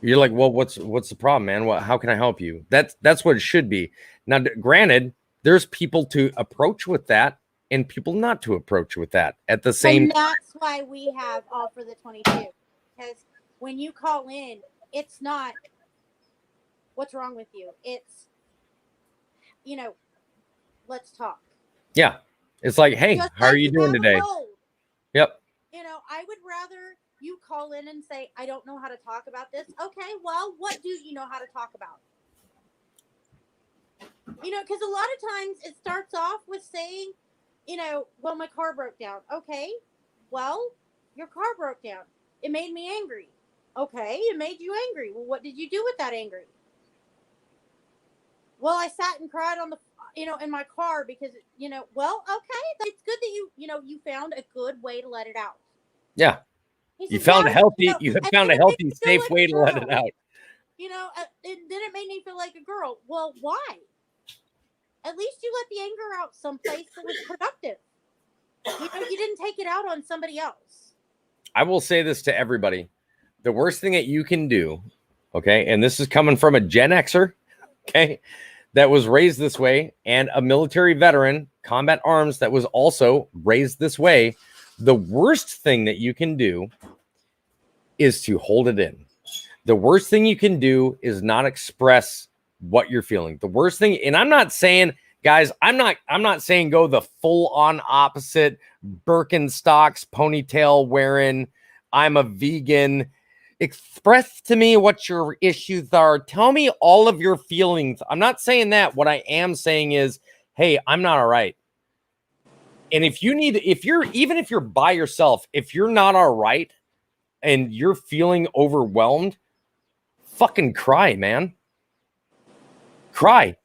You're like, well, what's the problem, man? How can I help you? That's what it should be. Now, granted, there's people to approach with that and people not to approach with that at the same And that's why we have All for the 22. Because when you call in, it's not what's wrong with you. It's, let's talk. Yeah. It's like, hey, Just how like are you doing have a today? cold. Yep. I would rather you call in and say, I don't know how to talk about this. Okay, well, what do you know how to talk about? Because a lot of times it starts off with saying, well, my car broke down. Okay, well, your car broke down. It made me angry. Okay, it made you angry. Well, what did you do with that angry? Well, I sat and cried on the, in my car because, well, okay, it's good that you found a good way to let it out. Yeah. You found a healthy, safe way to let it out. And then it made me feel like a girl. Well, why? At least you let the anger out someplace that was productive. You didn't take it out on somebody else. I will say this to everybody. The worst thing that you can do, okay, and this is coming from a Gen Xer, okay, that was raised this way, and a military veteran, combat arms, that was also raised this way. The worst thing that you can do is to hold it in. The worst thing you can do is not express what you're feeling. The worst thing, and I'm not saying, guys, I'm not saying go the full on opposite Birkenstocks, ponytail wearing, I'm a vegan. Express to me what your issues are. Tell me all of your feelings. I'm not saying that. What I am saying is, hey, I'm not all right. And if you're by yourself, if you're not all right and you're feeling overwhelmed, fucking cry, man. Cry.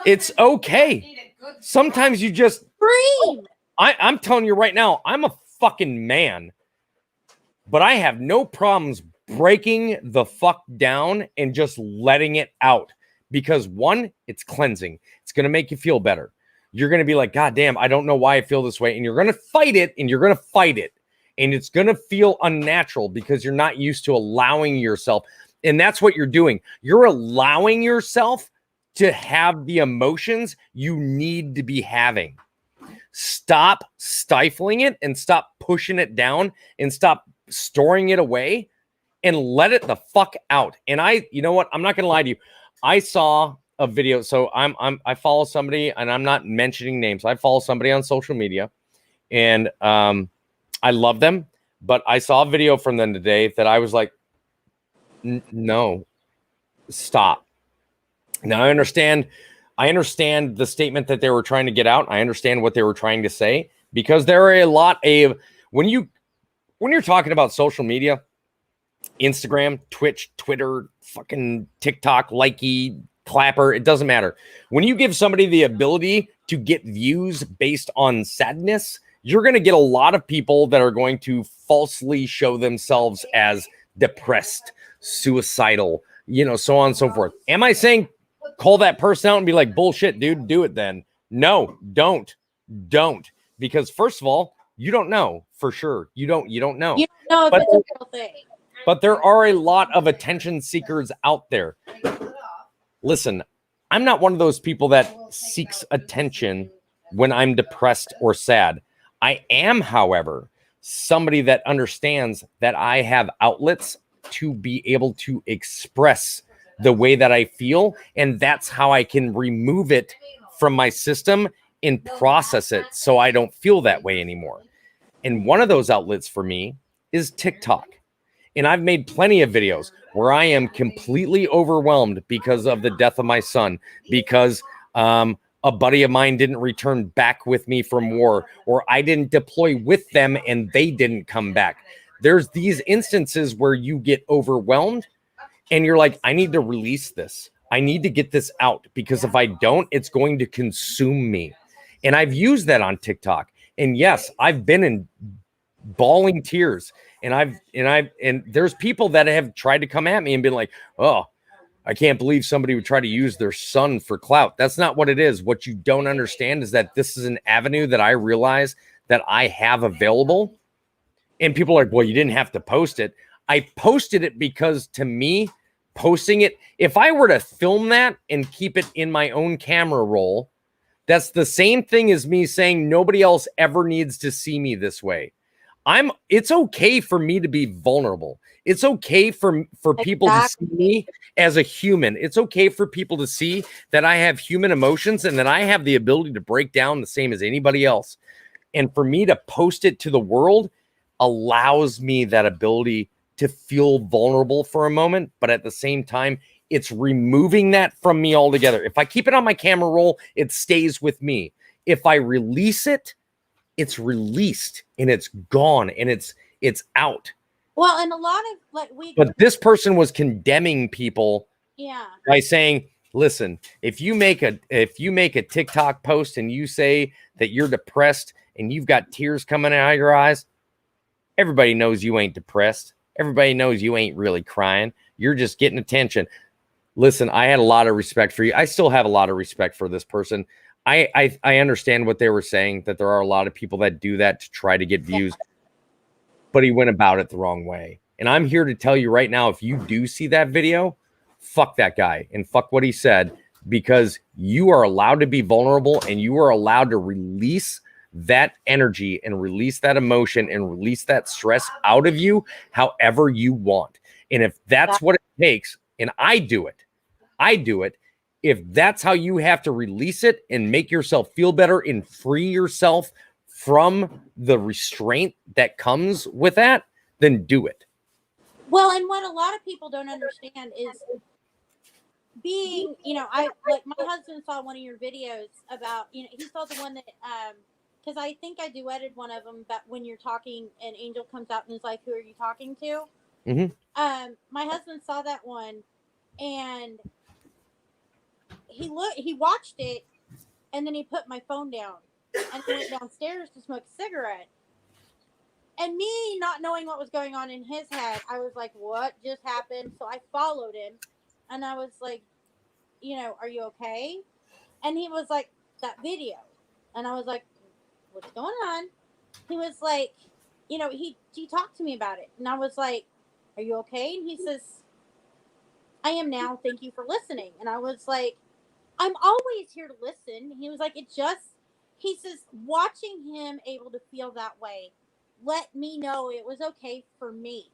It's okay. Sometimes you just Scream. I'm telling you right now, I'm a fucking man, but I have no problems breaking the fuck down and just letting it out because one, it's cleansing. It's going to make you feel better. You're going to be like, God damn, I don't know why I feel this way. And you're going to fight it and you're going to fight it. And it's going to feel unnatural because you're not used to allowing yourself. And that's what you're doing. You're allowing yourself to have the emotions you need to be having. Stop stifling it and stop pushing it down and stop storing it away and let it the fuck out. And you know what? I'm not going to lie to you. I saw a video. So I follow somebody and I'm not mentioning names. I follow somebody on social media and I love them, but I saw a video from them today that I was like, no, stop. Now I understand the statement that they were trying to get out. I understand what they were trying to say because there are a lot of when you're talking about social media, Instagram, Twitch, Twitter, fucking TikTok, likey, clapper, it doesn't matter. When you give somebody the ability to get views based on sadness, you're going to get a lot of people that are going to falsely show themselves as depressed, suicidal, so on and so forth. Am I saying call that person out and be like, bullshit, dude, do it then? No, don't. Because first of all, you don't know for sure. You don't know. You don't know if it's a real thing. But there are a lot of attention seekers out there. Listen, I'm not one of those people that seeks attention when I'm depressed or sad. I am, however, somebody that understands that I have outlets to be able to express the way that I feel. And that's how I can remove it from my system and process it so I don't feel that way anymore. And one of those outlets for me is TikTok. And I've made plenty of videos where I am completely overwhelmed because of the death of my son, because a buddy of mine didn't return back with me from war, or I didn't deploy with them and they didn't come back. There's these instances where you get overwhelmed and you're like, I need to release this. I need to get this out because if I don't, it's going to consume me. And I've used that on TikTok. And yes, I've been in bawling tears. And there's people that have tried to come at me and been like, oh, I can't believe somebody would try to use their son for clout. That's not what it is. What you don't understand is that this is an avenue that I realize that I have available. And people are like, well, you didn't have to post it. I posted it because to me, posting it, if I were to film that and keep it in my own camera roll, that's the same thing as me saying nobody else ever needs to see me this way. It's okay for me to be vulnerable. It's okay for people to see me as a human. It's okay for people to see that I have human emotions and that I have the ability to break down the same as anybody else. And for me to post it to the world allows me that ability to feel vulnerable for a moment, but at the same time, it's removing that from me altogether. If I keep it on my camera roll, it stays with me. If I release it, it's released and it's gone and it's out. Well, and a lot of but this person was condemning people by saying, listen, if you make a TikTok post and you say that you're depressed and you've got tears coming out of your eyes, everybody knows you ain't depressed. Everybody knows you ain't really crying. You're just getting attention. Listen, I had a lot of respect for you. I still have a lot of respect for this person. I understand what they were saying, that there are a lot of people that do that to try to get views, but he went about it the wrong way. And I'm here to tell you right now, if you do see that video, fuck that guy and fuck what he said, because you are allowed to be vulnerable and you are allowed to release that energy and release that emotion and release that stress out of you however you want. And if that's what it takes, and I do it, if that's how you have to release it and make yourself feel better and free yourself from the restraint that comes with that, then do it. Well, and what a lot of people don't understand is being, I like my husband saw one of your videos about, he saw the one that, because I think I duetted one of them about when you're talking and Angel comes out and is like, "Who are you talking to?" Mm-hmm. My husband saw that one, and he watched it, and then he put my phone down and he went downstairs to smoke a cigarette. And me not knowing what was going on in his head, I was like, "What just happened?" So I followed him, and I was like, "Are you okay?" And he was like, "That video," and I was like, "What's going on?" He was like, he talked to me about it, and I was like, "Are you okay?" And he says, "I am now. Thank you for listening." And I was like, "I'm always here to listen." He was like, he says, watching him able to feel that way let me know it was okay for me.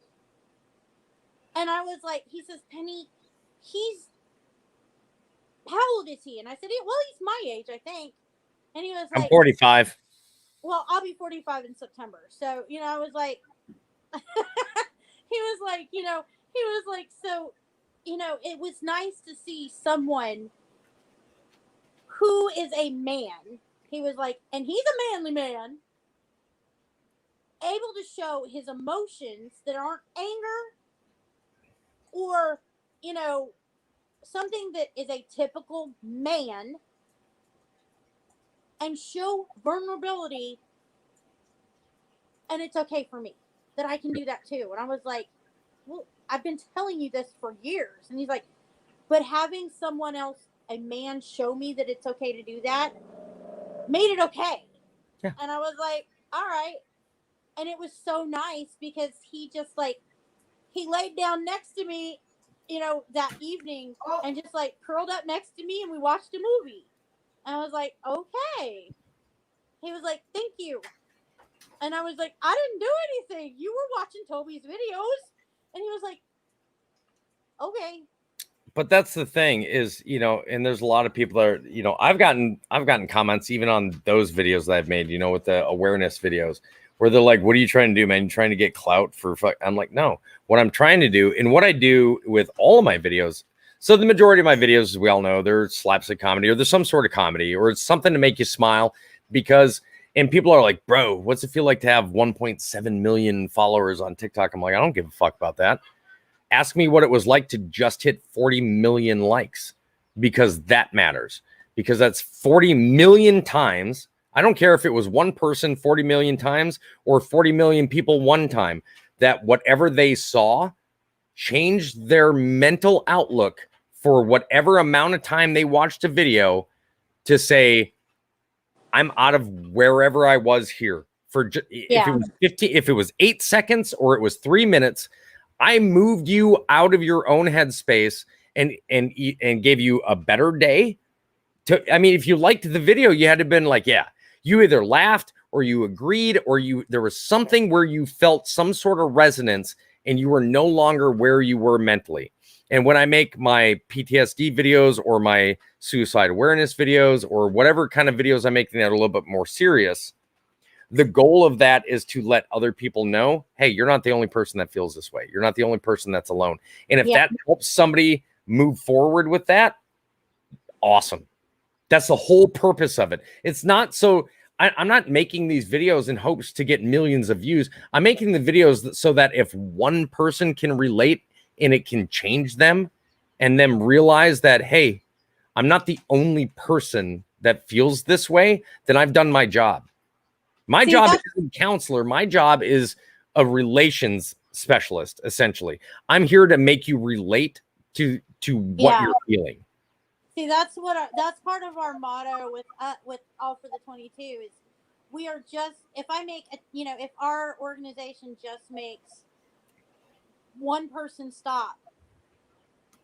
And I was like, he says, "Penny, how old is he?" And I said, "Well, he's my age, I think." And he was I'm like, 45. "Well, I'll be 45 in September." So, I was like, he was like, so, it was nice to see someone who is a man. He was like, and he's a manly man, able to show his emotions that aren't anger or, something that is a typical man, and show vulnerability. And it's okay for me that I can do that too. And I was like, "Well, I've been telling you this for years." And he's like, "But having someone else, a man, show me that it's okay to do that made it okay." Yeah. And I was like, "All right." And it was so nice because he just he laid down next to me, that evening, and just curled up next to me, and we watched a movie. And I was like, "Okay." He was like, "Thank you." And I was like, "I didn't do anything. You were watching Toby's videos." And he was like, "Okay." But that's the thing is, and there's a lot of people that are, I've gotten comments even on those videos that I've made, with the awareness videos where they're like, "What are you trying to do, man? You trying to get clout for fuck?" I'm like, "No, what I'm trying to do," and what I do with all of my videos. So the majority of my videos, as we all know, they're slapstick comedy, or there's some sort of comedy, or it's something to make you smile and people are like, "Bro, what's it feel like to have 1.7 million followers on TikTok?" I'm like, "I don't give a fuck about that. Ask me what it was like to just hit 40 million likes, because that matters, because that's 40 million times. I don't care if it was one person 40 million times or 40 million people one time, that whatever they saw changed their mental outlook for whatever amount of time they watched a video to say, I'm out of wherever I was here for if it was 50, if it was 8 seconds or it was 3 minutes, I moved you out of your own headspace and gave you a better day. If you liked the video, you had to have been like, yeah, you either laughed or you agreed or there was something where you felt some sort of resonance and you were no longer where you were mentally. And when I make my PTSD videos or my suicide awareness videos or whatever kind of videos I'm making that are a little bit more serious, the goal of that is to let other people know, hey, you're not the only person that feels this way. You're not the only person that's alone. And if that helps somebody move forward with that, awesome. That's the whole purpose of it. It's not so I'm not making these videos in hopes to get millions of views. I'm making the videos so that if one person can relate and it can change them and them realize that, hey, I'm not the only person that feels this way, then I've done my job. My job isn't a counselor. My job is a relations specialist, essentially. I'm here to make you relate to what you're feeling. See, that's part of our motto with All for the 22 is we are just, if our organization just makes one person stop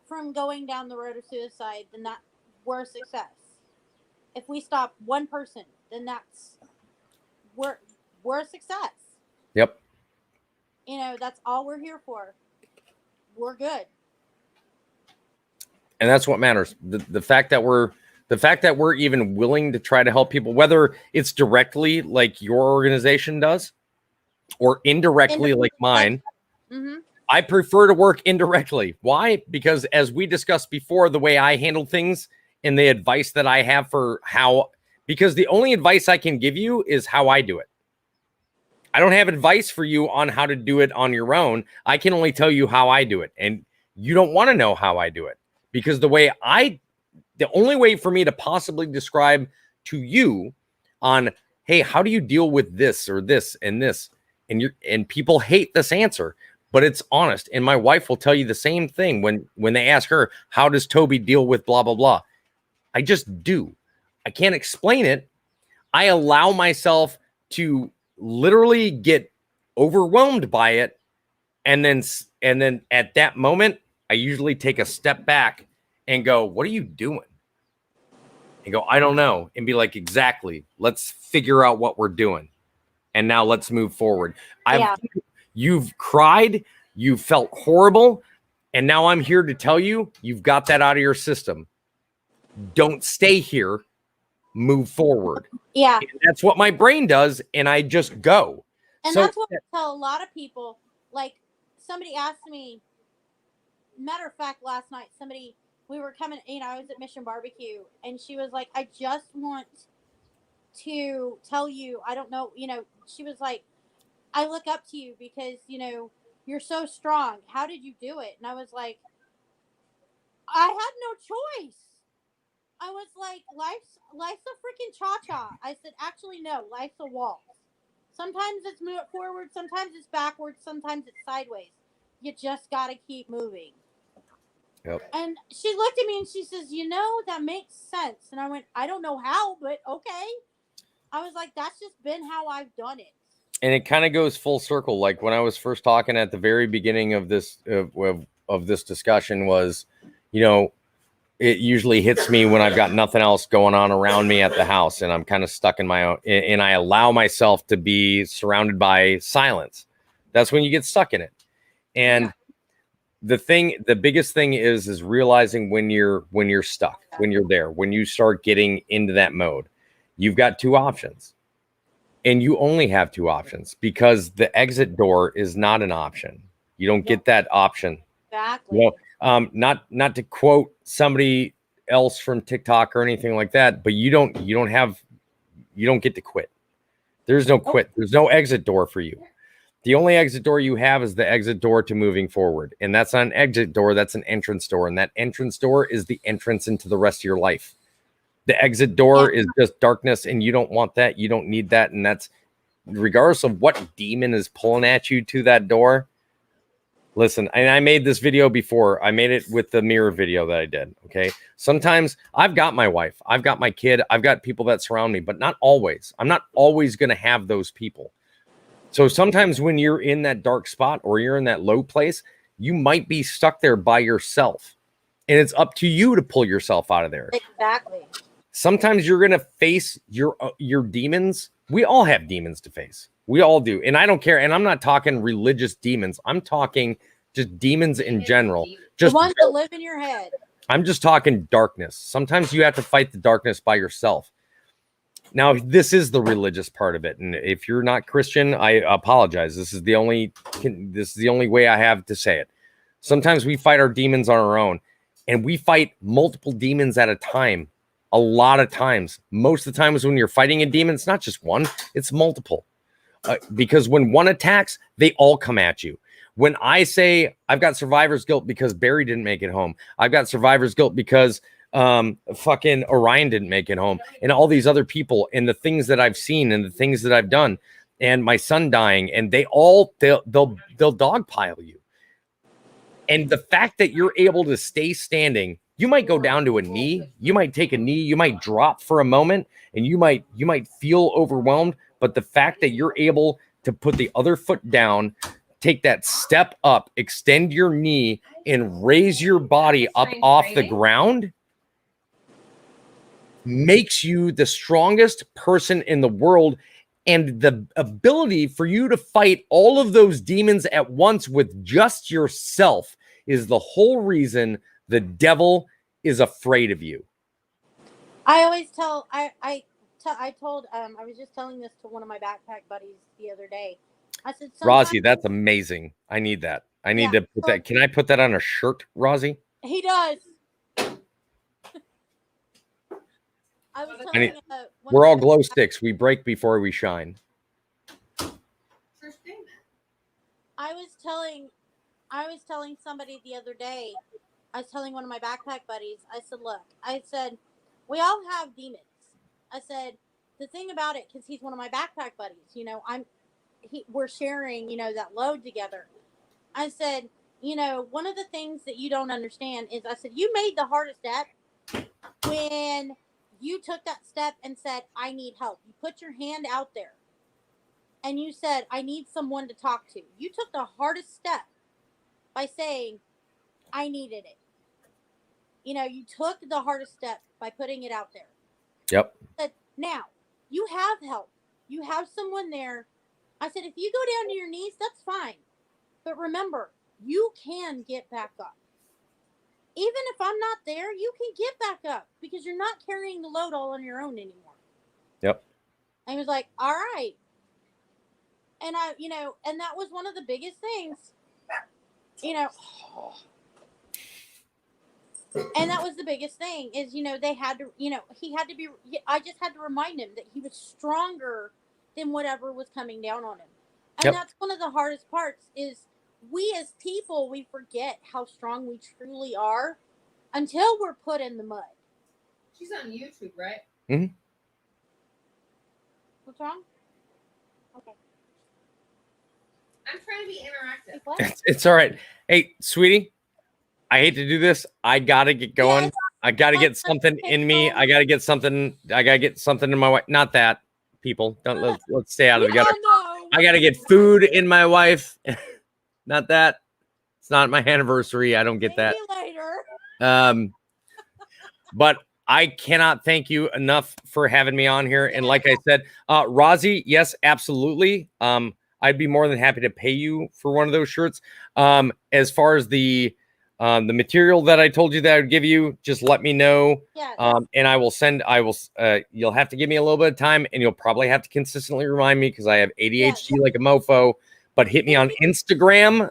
from going down the road of suicide, then we're a success. If we stop one person, then we're a success. Yep. That's all we're here for. We're good. And that's what matters. The fact that we're even willing to try to help people, whether it's directly like your organization does or indirectly like mine. Mm-hmm. I prefer to work indirectly. Why? Because as we discussed before, the way I handle things and the advice that I have for how, because the only advice I can give you is how I do it. I don't have advice for you on how to do it on your own. I can only tell you how I do it. And you don't want to know how I do it, because the only way for me to possibly describe to you on, hey, how do you deal with this or this and this? And people hate this answer, but it's honest. And my wife will tell you the same thing when they ask her, how does Toby deal with blah, blah, blah? I just do. I can't explain it. I allow myself to literally get overwhelmed by it. And then at that moment, I usually take a step back and go, what are you doing? And go, I don't know. And be like, exactly. Let's figure out what we're doing. And now let's move forward. You've cried. You felt horrible. And now I'm here to tell you, you've got that out of your system. Don't stay here. Move forward. Yeah. And that's what my brain does. And I just go. And So- that's what I tell a lot of people. Like, somebody asked me, matter of fact, last night, we were coming, I was at Mission Barbecue, and she was like, I just want to tell you, I don't know, she was like, I look up to you because, you're so strong. How did you do it? And I was like, I had no choice. I was like, life's a freaking cha-cha. I said, actually, no, life's a waltz. Sometimes it's forward, sometimes it's backwards, sometimes it's sideways. You just got to keep moving. Yep. And she looked at me and she says, that makes sense. And I went, I don't know how, but okay. I was like, that's just been how I've done it. And it kind of goes full circle. Like when I was first talking at the very beginning of this of this discussion was, it usually hits me when I've got nothing else going on around me at the house and I'm kind of stuck in my own, and I allow myself to be surrounded by silence. That's when you get stuck in it. And the biggest thing is realizing when you're stuck, when you're there, when you start getting into that mode, you've got two options. And you only have two options because the exit door is not an option. You don't get that option. Exactly. Not to quote somebody else from TikTok or anything like that, but you don't get to quit. There's no quit. There's no exit door for you. The only exit door you have is the exit door to moving forward. And that's not an exit door. That's an entrance door. And that entrance door is the entrance into the rest of your life. The exit door is just darkness, and you don't want that. You don't need that. And that's regardless of what demon is pulling at you to that door. Listen, and I made this video before. I made it with the mirror video that I did. Okay. Sometimes I've got my wife, I've got my kid, I've got people that surround me, but not always. I'm not always going to have those people. So sometimes when you're in that dark spot or you're in that low place, you might be stuck there by yourself. And it's up to you to pull yourself out of there. Exactly. Sometimes you're going to face your demons. We all have demons to face. We all do. And I don't care. And I'm not talking religious demons. I'm talking just demons in general. Just the ones that live in your head. I'm just talking darkness. Sometimes you have to fight the darkness by yourself. Now, this is the religious part of it. And if you're not Christian, I apologize. This is the only way I have to say it. Sometimes we fight our demons on our own, and we fight multiple demons at a time. A lot of times, most of the times when you're fighting a demon, it's not just one, it's multiple. Because when one attacks, they all come at you. When I say I've got survivor's guilt because Barry didn't make it home, I've got survivor's guilt because fucking Orion didn't make it home, and all these other people, and the things that I've seen and the things that I've done, and my son dying, and they'll dogpile you. And the fact that you're able to stay standing, you might go down to a knee, you might take a knee, you might drop for a moment, and you might feel overwhelmed. But the fact that you're able to put the other foot down, take that step up, extend your knee, and raise your body up off the ground makes you the strongest person in the world. And the ability for you to fight all of those demons at once with just yourself is the whole reason the devil is afraid of you. I always tell, I was just telling this to one of my backpack buddies the other day. I said, Rosie, that's amazing. I need that. I need Yeah. to put that. Can I put that on a shirt, Rosie? He does. I was telling need- one We're of all my- glow sticks. We break before we shine. First payment. I was telling somebody the other day. I was telling one of my backpack buddies. I said, "Look, I said we all have demons." I said the thing about it, because he's one of my backpack buddies. You know, we're sharing, you know, that load together. I said, you know, one of the things that you don't understand is, I said, you made the hardest step when you took that step and said, I need help. You put your hand out there and you said, I need someone to talk to. You took the hardest step by saying, I needed it. You know, you took the hardest step by putting it out there. Yep. I said, now you have help. You have someone there. I said, if you go down to your knees, that's fine. But remember, you can get back up. Even if I'm not there, you can get back up because you're not carrying the load all on your own anymore. Yep. And he was like, all right. And I, you know, and that was one of the biggest things, you know, and that was the biggest thing is, you know, they had to, you know, he had to be, I just had to remind him that he was stronger than whatever was coming down on him. And Yep. that's one of the hardest parts is we as people, we forget how strong we truly are until we're put in the mud. She's on YouTube, right? What's wrong? Okay. I'm trying to be interactive. What? It's all right. Hey, sweetie, I hate to do this. I gotta get going. Yes. I gotta get something in me. I gotta get something in my wife. Not that, people. Don't let's stay out of the gutter. Oh, no. I gotta get food in my wife. Not that. It's not my anniversary. I don't get that. See you later. But I cannot thank you enough for having me on here. And like I said, Rosie, yes, absolutely. I'd be more than happy to pay you for one of those shirts. As far as the material that I told you that I would give you, just let me know. Yes. And you'll have to give me a little bit of time, and you'll probably have to consistently remind me because I have ADHD like a mofo. But hit me on Instagram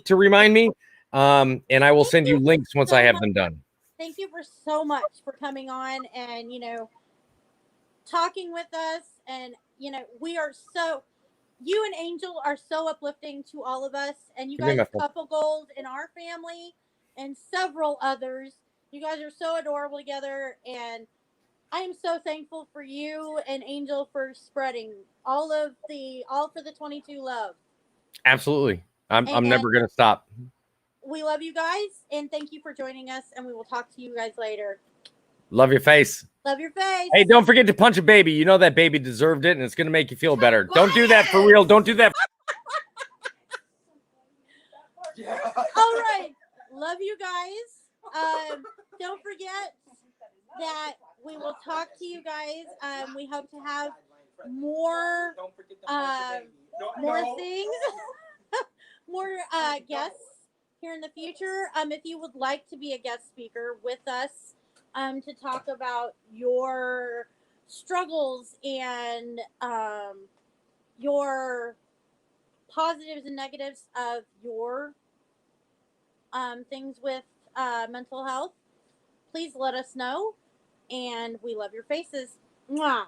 to remind me. And I will send you links once I have them done. Thank you for so much for coming on and, you know, talking with us. And, you know, you and Angel are so uplifting to all of us. And you Give me guys my are couple goals in our family and several others. You guys are so adorable together. And I am so thankful for you and Angel for spreading all for the 22 love. Absolutely. I'm And- never going to stop. We love you guys, and thank you for joining us, and we will talk to you guys later. Love your face. Love your face. Hey, don't forget to punch a baby. You know that baby deserved it, and it's going to make you feel better. Don't do that for real. Don't do that. All right. Love you guys. Don't forget that we will talk to you guys. We hope to have more things, more guests here in the future. If you would like to be a guest speaker with us, to talk about your struggles and your positives and negatives of your things with mental health, please let us know. And we love your faces. Mwah.